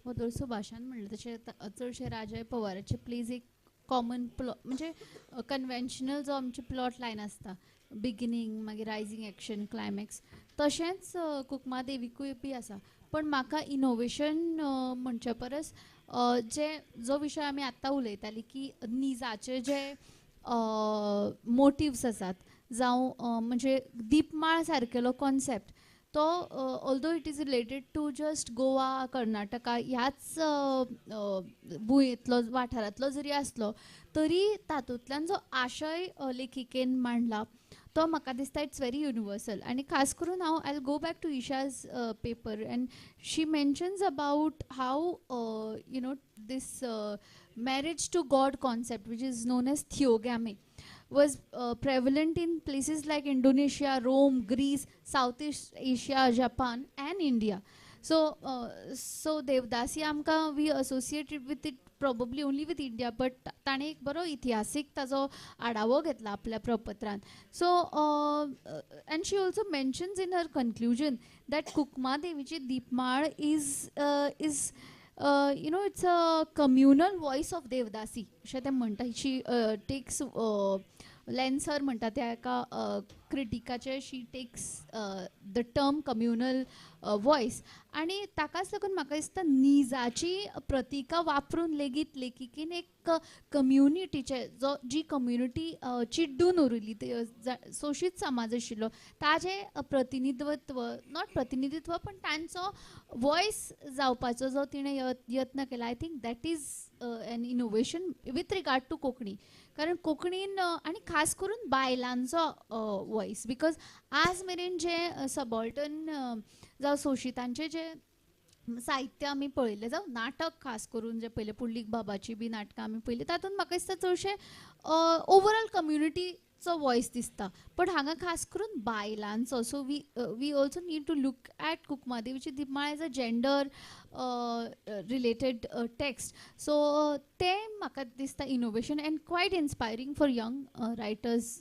वदळसो भाशान म्हणलें तशें चडशे राजय पवाराचे प्लेज एक कॉमन प्लॉट म्हणजे कन्वेन्शनल जो आमचे प्लॉट लायन आसता, बिगिनींग मागीर रायझींग एक्शन क्लायमॅक्स, तशेंच कुकमा देवीकूय बी आसा. पण म्हाका इनोवेशन म्हणचे परस जो विशय आमी आत्तां उलयताली की निजाचे जे मोटिव्स आसात, जावं म्हणजे दीपमाळ सारकेलो कॉन्सेप्ट, तो although it is related to just Goa Karnataka ह्याच भुंयेंतलो वाठारांतलो जरी आसलो तरी तातूंतल्यान जो आशय लेखिकेन मांडला तो म्हाका दिसता इट्स व्हेरी युनिवर्सल. आनी खास करून हांव I go back to Isha's paper and she mentions about how you know these marriage to God concept, which is known as theogamy, was prevalent in places like Indonesia, Rome, Greece, Southeast Asia, Japan and India. So Devdasi amka we associated with it probably only with India, but ताणे एक बरो इतिहासीक ताजो आढावो घेतला आपल्या प्रपत्रान. So and she also mentions in her conclusion that Kukma Devichi Deepmal is you know, it's a communal voice of Devdasi. अशें तें म्हणटा. She takes लेन्सर म्हणटा त्या एका क्रिटिकाचे she takes the term communal voice आनी ताकाच लागून म्हाका दिसता निजाची प्रतिका वापरून लेगीत लेखिकेन एक कम्युनिटीचे जी कम्युनिटी चिड्डून उरिल्ली शोशीत समाज आशिल्लो ताजे प्रतिनिधित्व नॉट प्रतिनिधित्व पण तांचो वॉयस जावपाचो जो तिणें यत्न केला. I think that is an innovation with regard to Konkani. कारण कोंकणीन आनी खास करून बायलांचो वॉयस, बिकॉज आज मेरेन जे सबॉल्टन जावं सोशितांचे जे साहित्य आमी पळयलें जावं नाटक खास करून जे पयले पुंडलीक बाबाची बी नाटकां आमी पयली तातूंत म्हाका दिसता चडशे ओवरऑल कम्युनिटीचो वॉयस दिसता. बट हांगा खास करून बायलांचो. So we also need to look at कुकमादेवीची दिपमाळ as a gender related text. So ते म्हाका दिसता innovation and quite inspiring for young writers,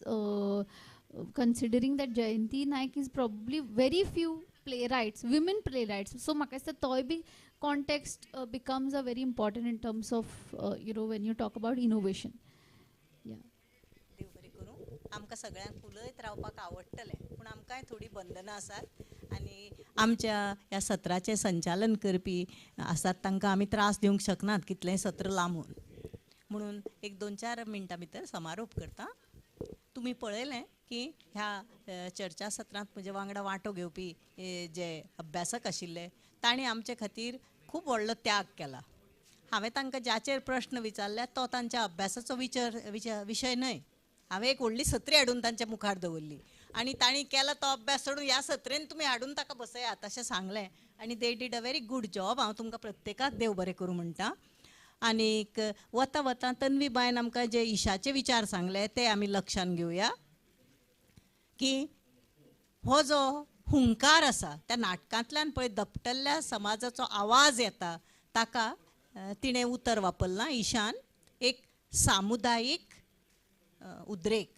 considering that Jayanti Naik is probably very few playwrights, women playwrights. So म्हाका दिसता तोय बी context becomes a very important in terms of you know, when you talk about innovation. Yeah. देव बरें करूं. आमकां सगळ्यांक उलयत रावपाक आवडटलें, पूण आमकांय थोडी बंधनां आसात आनी आमच्या ह्या सत्राचें संचालन करपी आसात तांकां आमी त्रास दिवंक शकनात कितलेंय सत्र लांबून. म्हणून एक 2-4 मिनटां भितर समारोप करता. तुमी पळयलें की ह्या चर्चा सत्रांत म्हजे वांगडा वांटो घेवपी जे अभ्यासक आशिल्ले तांणी आमचे खातीर खूब व्हडलो त्याग केला. हांवें तांकां ज्याचेर प्रश्न विचारल्यात तो तांच्या अभ्यासाचो विशय न्हय. हांवें एक व्हडली सत्री हाडून तांच्या मुखार दवरली आनी तांणी केला तो अभ्यास सोडून ह्या सत्रेन तुमी हाडून ताका बसयात अशें सांगलें आनी they did a very good job. हांव तुमकां प्रत्येकाक देव बरें करूं म्हणटा. आनीक वता वता तन्वी बायन आमकां जे इशाचे विचार सांगले ते आमी लक्षान घेवया की हो जो हुंकार आसा त्या नाटकांतल्यान पळय दपटल्ल्या समाजाचो आवाज येता ताका तिणें उतर वापरलां ईशान एक सामुदायीक उद्रेक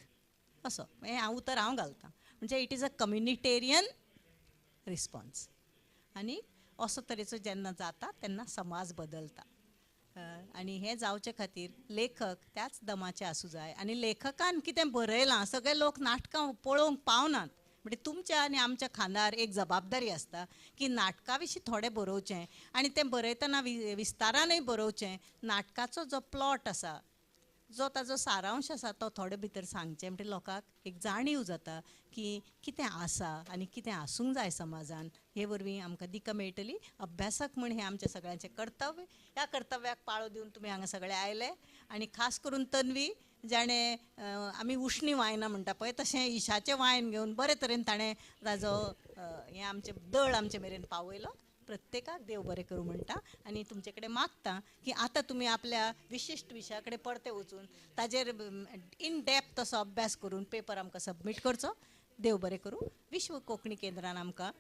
असो. हें उतर हांव घालतां. म्हणजे it is a communitarian response. आनी असो तरेचो जेन्ना जाता तेन्ना समाज बदलता. आनी हें जावचे खातीर लेखक त्याच दमाचे आसूं जाय. आनी लेखकान कितें बरयलां सगळे लोक नाटकां पळोवंक पावनात. म्हणजे तुमच्या आनी आमच्या खांदार एक जबाबदारी आसता की नाटका विशीं थोडें बरोवचें आनी तें बरयतना विस्तारानय बरोवचें. नाटकाचो जो प्लॉट आसा जो ताजो सारांश आसा तो थोडे भितर सांगचें म्हणजे लोकांक एक जाणीव जाता की कितें आसा आनी कितें आसूंक जाय समाजान. हे वरवीं आमकां दिका मेळटली. अभ्यासक म्हण हें आमचें सगळ्यांचें कर्तव्य. ह्या कर्तव्याक पाळो दिवन तुमी हांगा सगळे आयले आनी खास करून तन्वी जाणें आमी उश्णी वायनां म्हणटा पळय तशें इशाचें वायन घेवन बरे तरेन ताणें ताजो हें आमचें दळ आमचे मेरेन पावयलो. प्रत्येकाक देव बरें करूं म्हणटा आनी तुमचे कडेन मागता की आतां तुमी आपल्या विशिश्ट विशया कडेन परते वचून ताजेर इन डेप्थ असो अभ्यास करून पेपर आमकां सबमीट करचो. देव बरें करूं. विश्व कोंकणी केंद्रान आमकां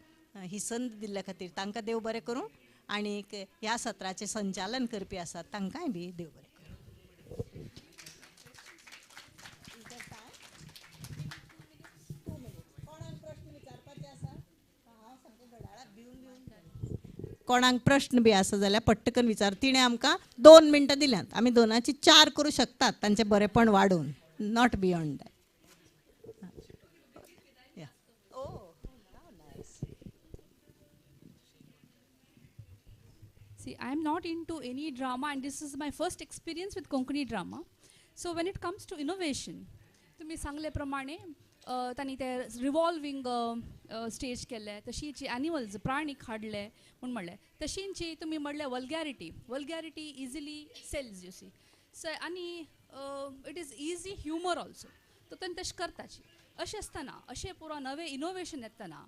ही संद दिल्ल्या खातीर तांकां देव बरें करूं. आनीक ह्या सत्राचें संचालन करपी आसात तांकांय बी देव बरें करूं. कोणाक प्रश्न बी आसा जाल्यार पट्टकन विचार. तिणें आमकां 2 मिनटां दिल्यात. आमी 2ची 4 करूं शकतात तांचें बरेंपण वाडोवन. Not beyond that. See, I am not into any drama and this is my first experience with Konkani drama. So when it comes to innovation, तुम्ही सांगले प्रमाणे तांणी ते रिवॉल्विंग स्टेज केले तशींची एनिमल्स प्राणीक हाडले म्हूण म्हणलें तशींची तुमी म्हणलें vulgarity easily sells you see. So आनी it is easy humour also. तो तांणी तशें करताची. अशें आसतना अशें पुरो नवें इनोवेशन येतना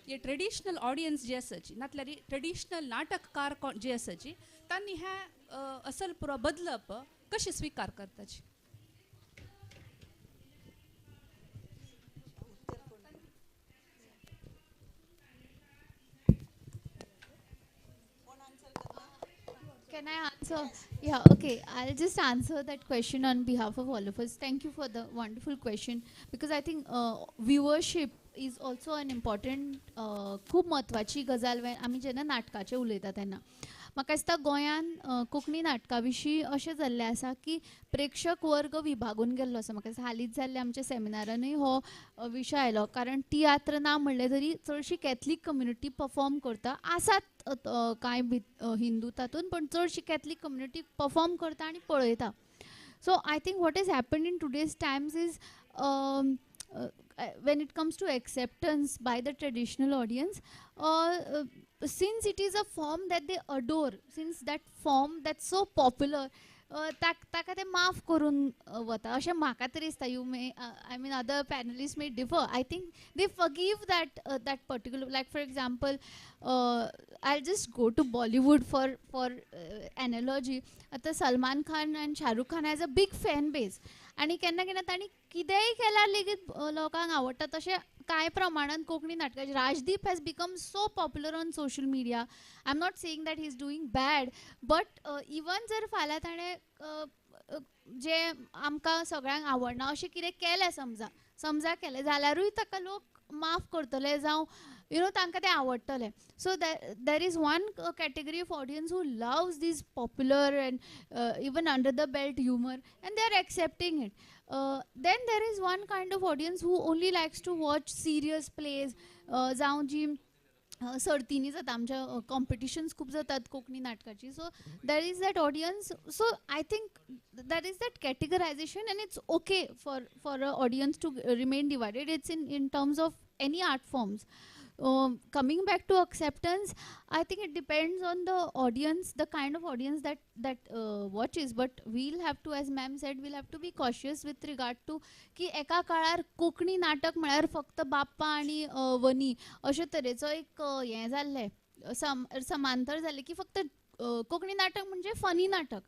हे ट्रेडिशनल ऑडियन्स जी आसाची नातल्यार ट्रेडिशनल नाटककार जे आसाची तांणी हें असल पुरो बदलप कशें स्विकार करताची. Can I answer? Yeah, okay. I'll just answer that question on behalf of all of us. Thank you for the wonderful question because I think viewership is also an important खूप महत्वाची गजाल when आमी जेन्ना नाटकाचे उलयता तेन्ना म्हाका दिसता गोंयान कोंकणी नाटका विशीं अशें जाल्लें आसा की प्रेक्षक वर्ग विभागून गेल्लो आसा म्हाका दिसता हालींच जाल्ले आमच्या सेमिनारानूय हो विशय आयलो कारण तियात्र ना म्हणलें तरी चडशी कॅथलीक कम्युनिटी परफॉर्म करता आसात कांय हिंदू तातूंत पण चडशी कॅथलीक कम्युनिटी परफॉर्म करता आनी पळयता so I think what is happen in today's Times is when it comes to acceptance by the traditional audience since it is a form that they adore since that form that's so popular ताका ते माफ करून वता अशें म्हाका तरी दिसता you may I mean other panellist may differ I think they forgive that particular like for example I'll just go to Bollywood for analogy आता Salman Khan and Shahrukh Khan has a big fan base आनी केन्ना केन्ना तांणी कितेंय केल्यार लेगीत लोकांक आवडटा तशें कांय प्रमाणांत कोंकणी नाटकाचें Rajdeep has become so popular on social media I am not saying that he is doing bad but even जर फाल्यां ताणें जे आमकां सगळ्यांक आवडना अशें कितें केलें समजा केलें जाल्यारूय ताका लोक माफ करतले जावं यू नो तांकां तें आवडटलें so there is one category of audience who loves these popular and even under the belt humour and they are accepting it then there is one kind of audience who only likes to watch serious plays जावं जी सर्तींनी जाता आमच्या competitions खूब जातात कोंकणी नाटकाची so there is that audience so I think that is that categorisation and it's okay for a audience to remain divided it's in terms of any art forms. Coming back to acceptance, I think it depends on the audience, the kind of audience that watches. But we'll have to, as ma'am said, we'll have to be cautious with regard to की एका काळार कोंकणी नाटक म्हळ्यार फक्त बाप्पा आनी वनी अशे तरेचो एक हें जाल्लें समांतर जाल्लें की फक्त कोंकणी नाटक म्हणजे फनी नाटक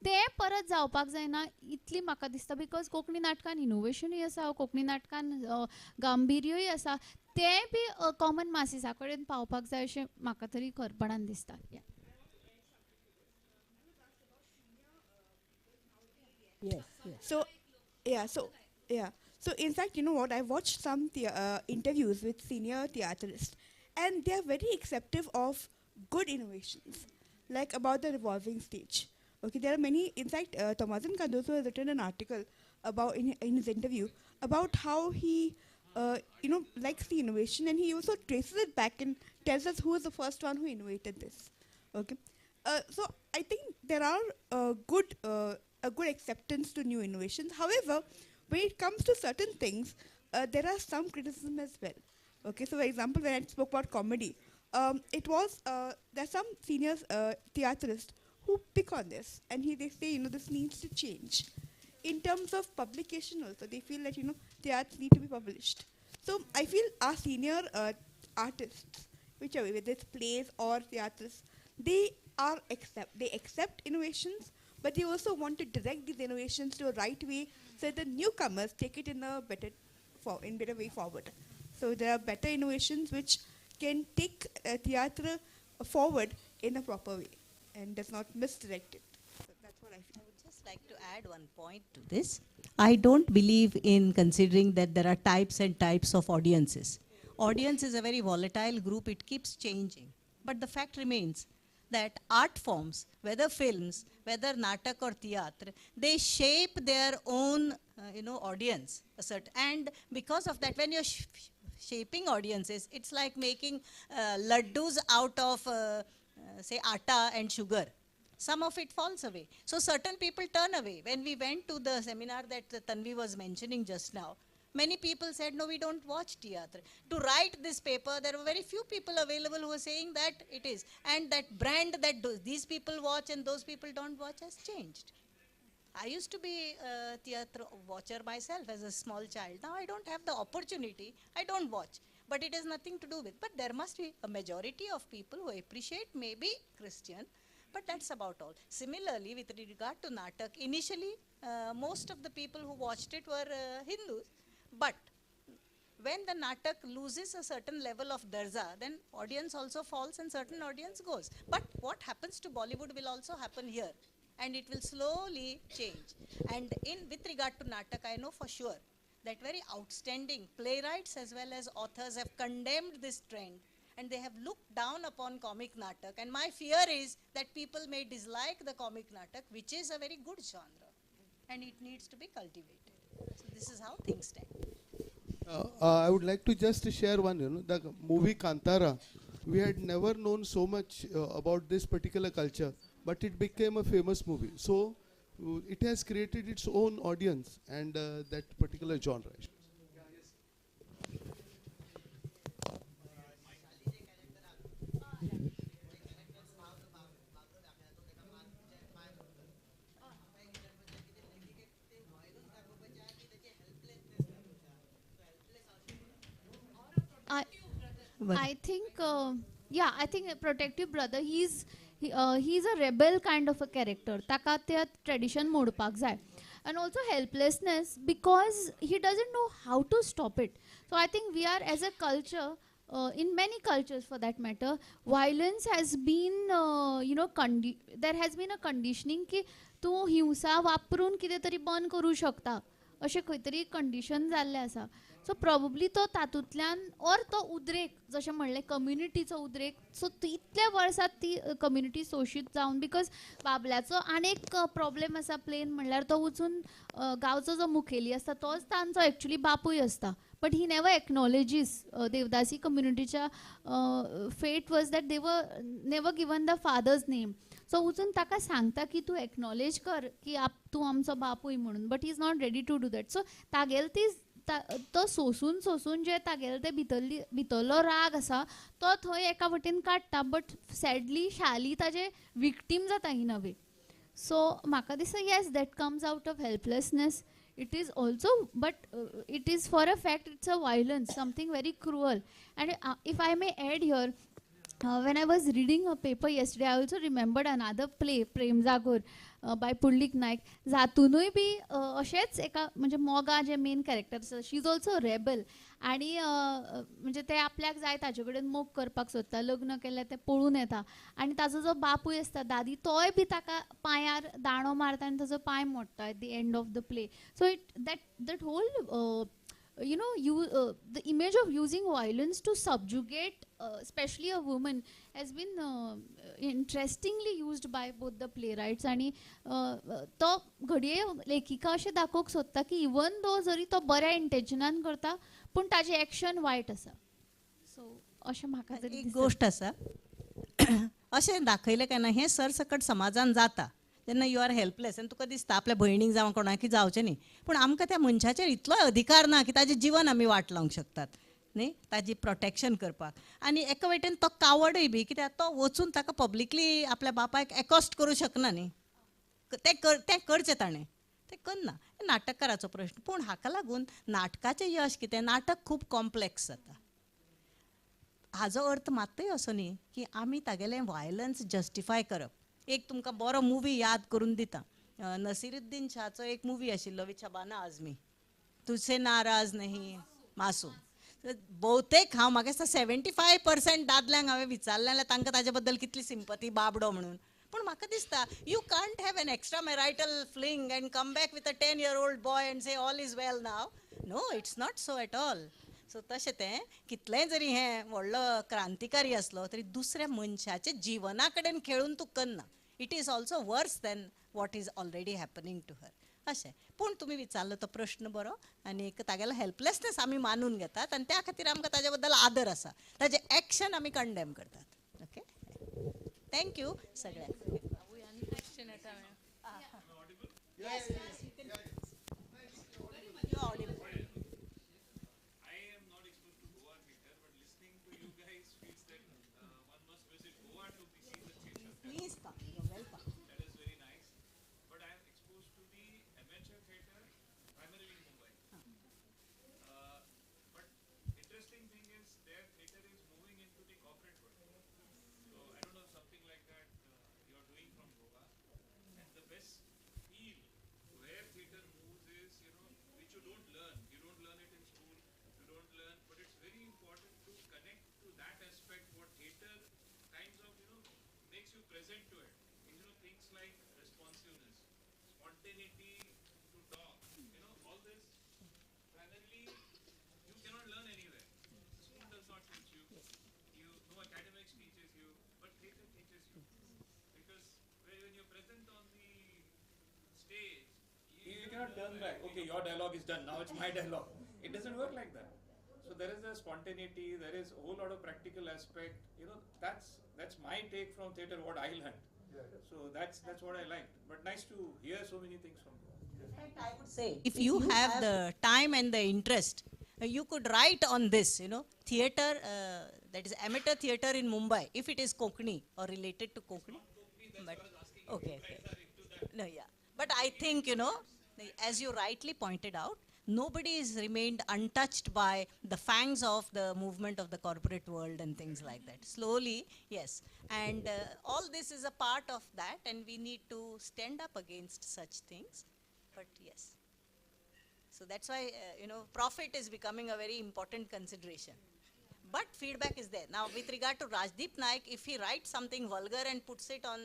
तें परत जावपाक जायना इतली म्हाका दिसता बिकॉज कोंकणी नाटकान इनोवेशनूय आसा कोंकणी नाटकान गांभिर्यूय आसा तें बी कॉमन मासिसा कडेन पावपाक जाय अशें म्हाका तरी खरपणान दिसता So in fact, you know what? I watched some interviews with senior theatrists, and they are very acceptive of good innovations, like about the revolving stage. Okay, there are many. In fact, Thomasin Cardoso has written an article about in his interview about how he, likes the innovation, and he also traces it back and tells us who was the first one who innovated this. Okay, so I think there are a good acceptance to new innovations. However, when it comes to certain things, there are some criticism as well. Okay, so for example, when I spoke about comedy, there are some senior theatrists who pick on this, and they say, this needs to change. In terms of publication also, they feel that, theatres need to be published. So I feel our senior artists, whichever, whether it's plays or theatres, they accept innovations, but they also want to direct these innovations to a right way so that the newcomers take it in a better way forward. So there are better innovations which can take theatre forward in a proper way and does not misdirect it. So that's what I feel. I would just like to add one point to this. I don't believe in considering that there are types and types of audiences. Audience is a very volatile group. It keeps changing. But the fact remains that art forms, whether films, whether natak or theatre, they shape their own, audience. And because of that, when you're shaping audiences, it's like making laddus out of, say, atta and sugar. Some of it falls away. So certain people turn away. When we went to the seminar that Tanvi was mentioning just now, many people said, no, we don't watch theatre. To write this paper, there were very few people available who were saying that it is. And that brand that these people watch and those people don't watch has changed. I used to be a theatre watcher myself as a small child. Now I don't have the opportunity. I don't watch. But it has nothing to do with. But there must be a majority of people who appreciate maybe Christian. But that's about all. Similarly, with regard to Natak, initially most of the people who watched it were Hindus. But when the natak loses a certain level of darja, then audience also falls and certain audience goes. But what happens to Bollywood will also happen here, and it will slowly change. And with regard to natak, I know for sure that very outstanding playwrights as well as authors have condemned this trend, and they have looked down upon comic natak. And my fear is that people may dislike the comic natak, which is a very good genre, and it needs to be cultivated. So this is how things stand. I would like to just share one, the movie Kantara. We had never known so much about this particular culture, but it became a famous movie. So it has created its own audience and that particular genre. I I think I think a protective brother. He's a rebel kind of a character. Taka त्या tradition मोडपाक जाय. And also helplessness because he doesn't know how to stop it. So I think we are as a culture, in many cultures for that matter, violence has been there has been a conditioning की तूं हिंसा वापरून कितें तरी बंद करूं शकता अशें खंय तरी कंडिशन जाल्लें आसा. सो प्रॉब्ली तो तातूंतल्यान और तो उद्रेक जशें म्हणलें कम्युनिटीचो उद्रेक सो इतल्या वर्सां ती कम्युनिटी सोशीत जावन बिकॉज बाबल्याचो आनीक प्रॉब्लेम आसा प्लेन म्हणल्यार तो वचून गांवचो जो मुखेली आसता तोच तांचो एक्चुली बापूय आसता बट ही नेवर एक्नॉलेजीस देवदासी कम्युनिटीच्या फेट was that they were never given the father's name so वचून ताका सांगता की तूं एक्नॉलेज कर की तूं आमचो बापूय म्हणून but he is not ready to do that so तागेल ती तो सोसून जे तागेले ते भितरलो राग आसा तो थंय एका वटेन काडटा बट सॅडली शाली ताजे विक्टीम जाता इन अ वे सो म्हाका दिसता yes that comes out of helplessness it is also but it is for a fact it's a violence something very cruel and if I may add here when I was reading a paper yesterday, I also remembered another play, Prem Zagor, by Pudlik Naik. जातूनय बी अशेंच एका म्हणजे मोगा जे main character आसा शी is also rebel आनी म्हणजे ते आपल्याक जाय ताजे कडेन मोग करपाक सोदता लग्न केलें तें पळून येता आनी ताजो जो बापूय आसता दादी तोय बी ताका पांयार दांडो मारता आनी ताजो पांय मोडटा at the end of the play so that whole the image of using violence to subjugate especially a woman has been interestingly used by both the playwrights आणि तो घडये लेखिका अशें दाखोवंक सोदता की इवन दो जरी तो बऱ्या इंटेन्शनान करता पूण ताजें एक्शन वायट आसा सो अशें म्हाका तरी एक गोश्ट आसा अशें दाखयलें केन्ना हें सरसकट समाजान जाता तेन्ना यू आर हेल्पलेस आनी तुका दिसता आपल्या भयणीक जावं कोणाकय जावचें न्ही पूण आमकां त्या मनशाचेर इतलोय अधिकार ना की ताजें जिवन आमी वाट लावंक शकतात न्ही ताजी प्रोटेक्शन करपाक आनी एका वटेन तो कावडय बी कित्याक तो वचून ताका पब्लिकली आपल्या बापायक एकॉस्ट करूं शकना न्ही तें करचें ताणें तें करना नाटककाराचो प्रश्न पूण हाका लागून नाटकाचें यश कितें नाटक खूब कॉम्प्लेक्स जाता हाजो अर्थ मात्तूय असो न्ही की आमी तागेलें वायलन्स जस्टिफाय करप एक तुमकां बरो मुवी याद करून दिता नसिरुद्दीन शाहचो एक मुवी आशिल्लो विछाबाना आजमी तुझसे नाराज नहीं मासूम भोवतेक हांव म्हाका दिसता 75% दादल्यांक हांवें विचारलें जाल्यार तांकां ताजे बद्दल कितली सिंपती बाबडो म्हणून पूण म्हाका दिसता you can't have an extra marital fling and come back with a 10-year-old boy and say all is well now no it's not so at all so तशें तें कितलेंय जरी हें व्हडलो क्रांतिकारी आसलो तरी दुसऱ्या मनशाच्या जिवना कडेन खेळून तूं करना it is also worse than what is already happening to her अशें पूण तुमी विचारलो तो प्रश्न बरो आनी तागेलो हेल्पलेसनेस आमी मानून घेतात आनी त्या खातीर आमकां ताजे बद्दल आदर आसा ताजें एक्शन आमी कंडेम करतात ओके थँक्यू सगळ्यांक Where theatre moves is, which you don't learn. You don't learn it in school. You don't learn present to it, things like responsiveness, spontaneity to talk, all this, primarily, you cannot learn anywhere. The school does not teach you. No academics teaches you, but theatre teaches you. Because when you're present on the stage, you cannot turn back. Okay, your dialogue is done. Now it's my dialogue. It doesn't work like that. So there is a spontaneity. There is a whole lot of practical aspect. That's my take from theatre. What I learned. So that's what I liked. But nice to hear so many things from you. In fact, I would say, if you have the time and the interest, you could write on this, theatre, that is amateur theatre in Mumbai, if it is Konkani or related to Konkani. But, okay. No, yeah. But I think, as you rightly pointed out, nobody has remained untouched by the fangs of the movement of the corporate world and things like that. Slowly, yes. And all this is a part of that, and we need to stand up against such things. But yes. So that's why, profit is becoming a very important consideration. But feedback is there. Now, with regard to Rajdeep Naik, if he writes something vulgar and puts it on,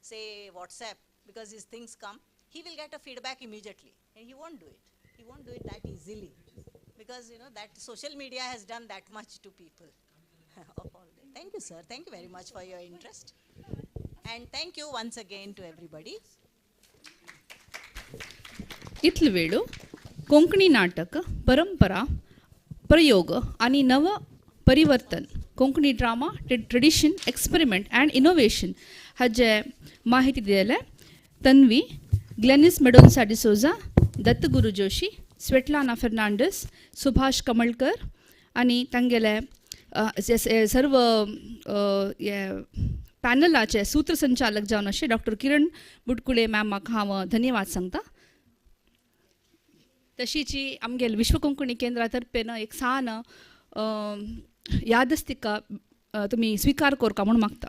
say, WhatsApp, because his things come, he will get a feedback immediately. And he won't do it. He won't do it that easily. Because, that social media has done that much to people. Of all that. Thank you, sir. Thank you very much for your interest. And thank you once again to everybody. इथल वेळो कोंकणी नाटक परंपरा प्रयोग आणि नव परिवर्तन Konkani drama tradition experiment and innovation हाजे माहिती दिलेले तन्वी ग्लेनिस मेडोन्सा डिसोजा दत्तगुरु जोशी स्वेटलाना फर्नांडिस सुभाष कमळकर आणि तांगेले सर्व पॅनलाचे सूत्रसंचालक जावन अशे डॉक्टर किरण बुटकुळे मॅमाक हांव धन्यवाद सांगता. तशीची आमगेल विश्व कोंकणी केंद्रातर्फेन एक सान यादस्तिका तुमी स्वीकार करका म्हूण मागता.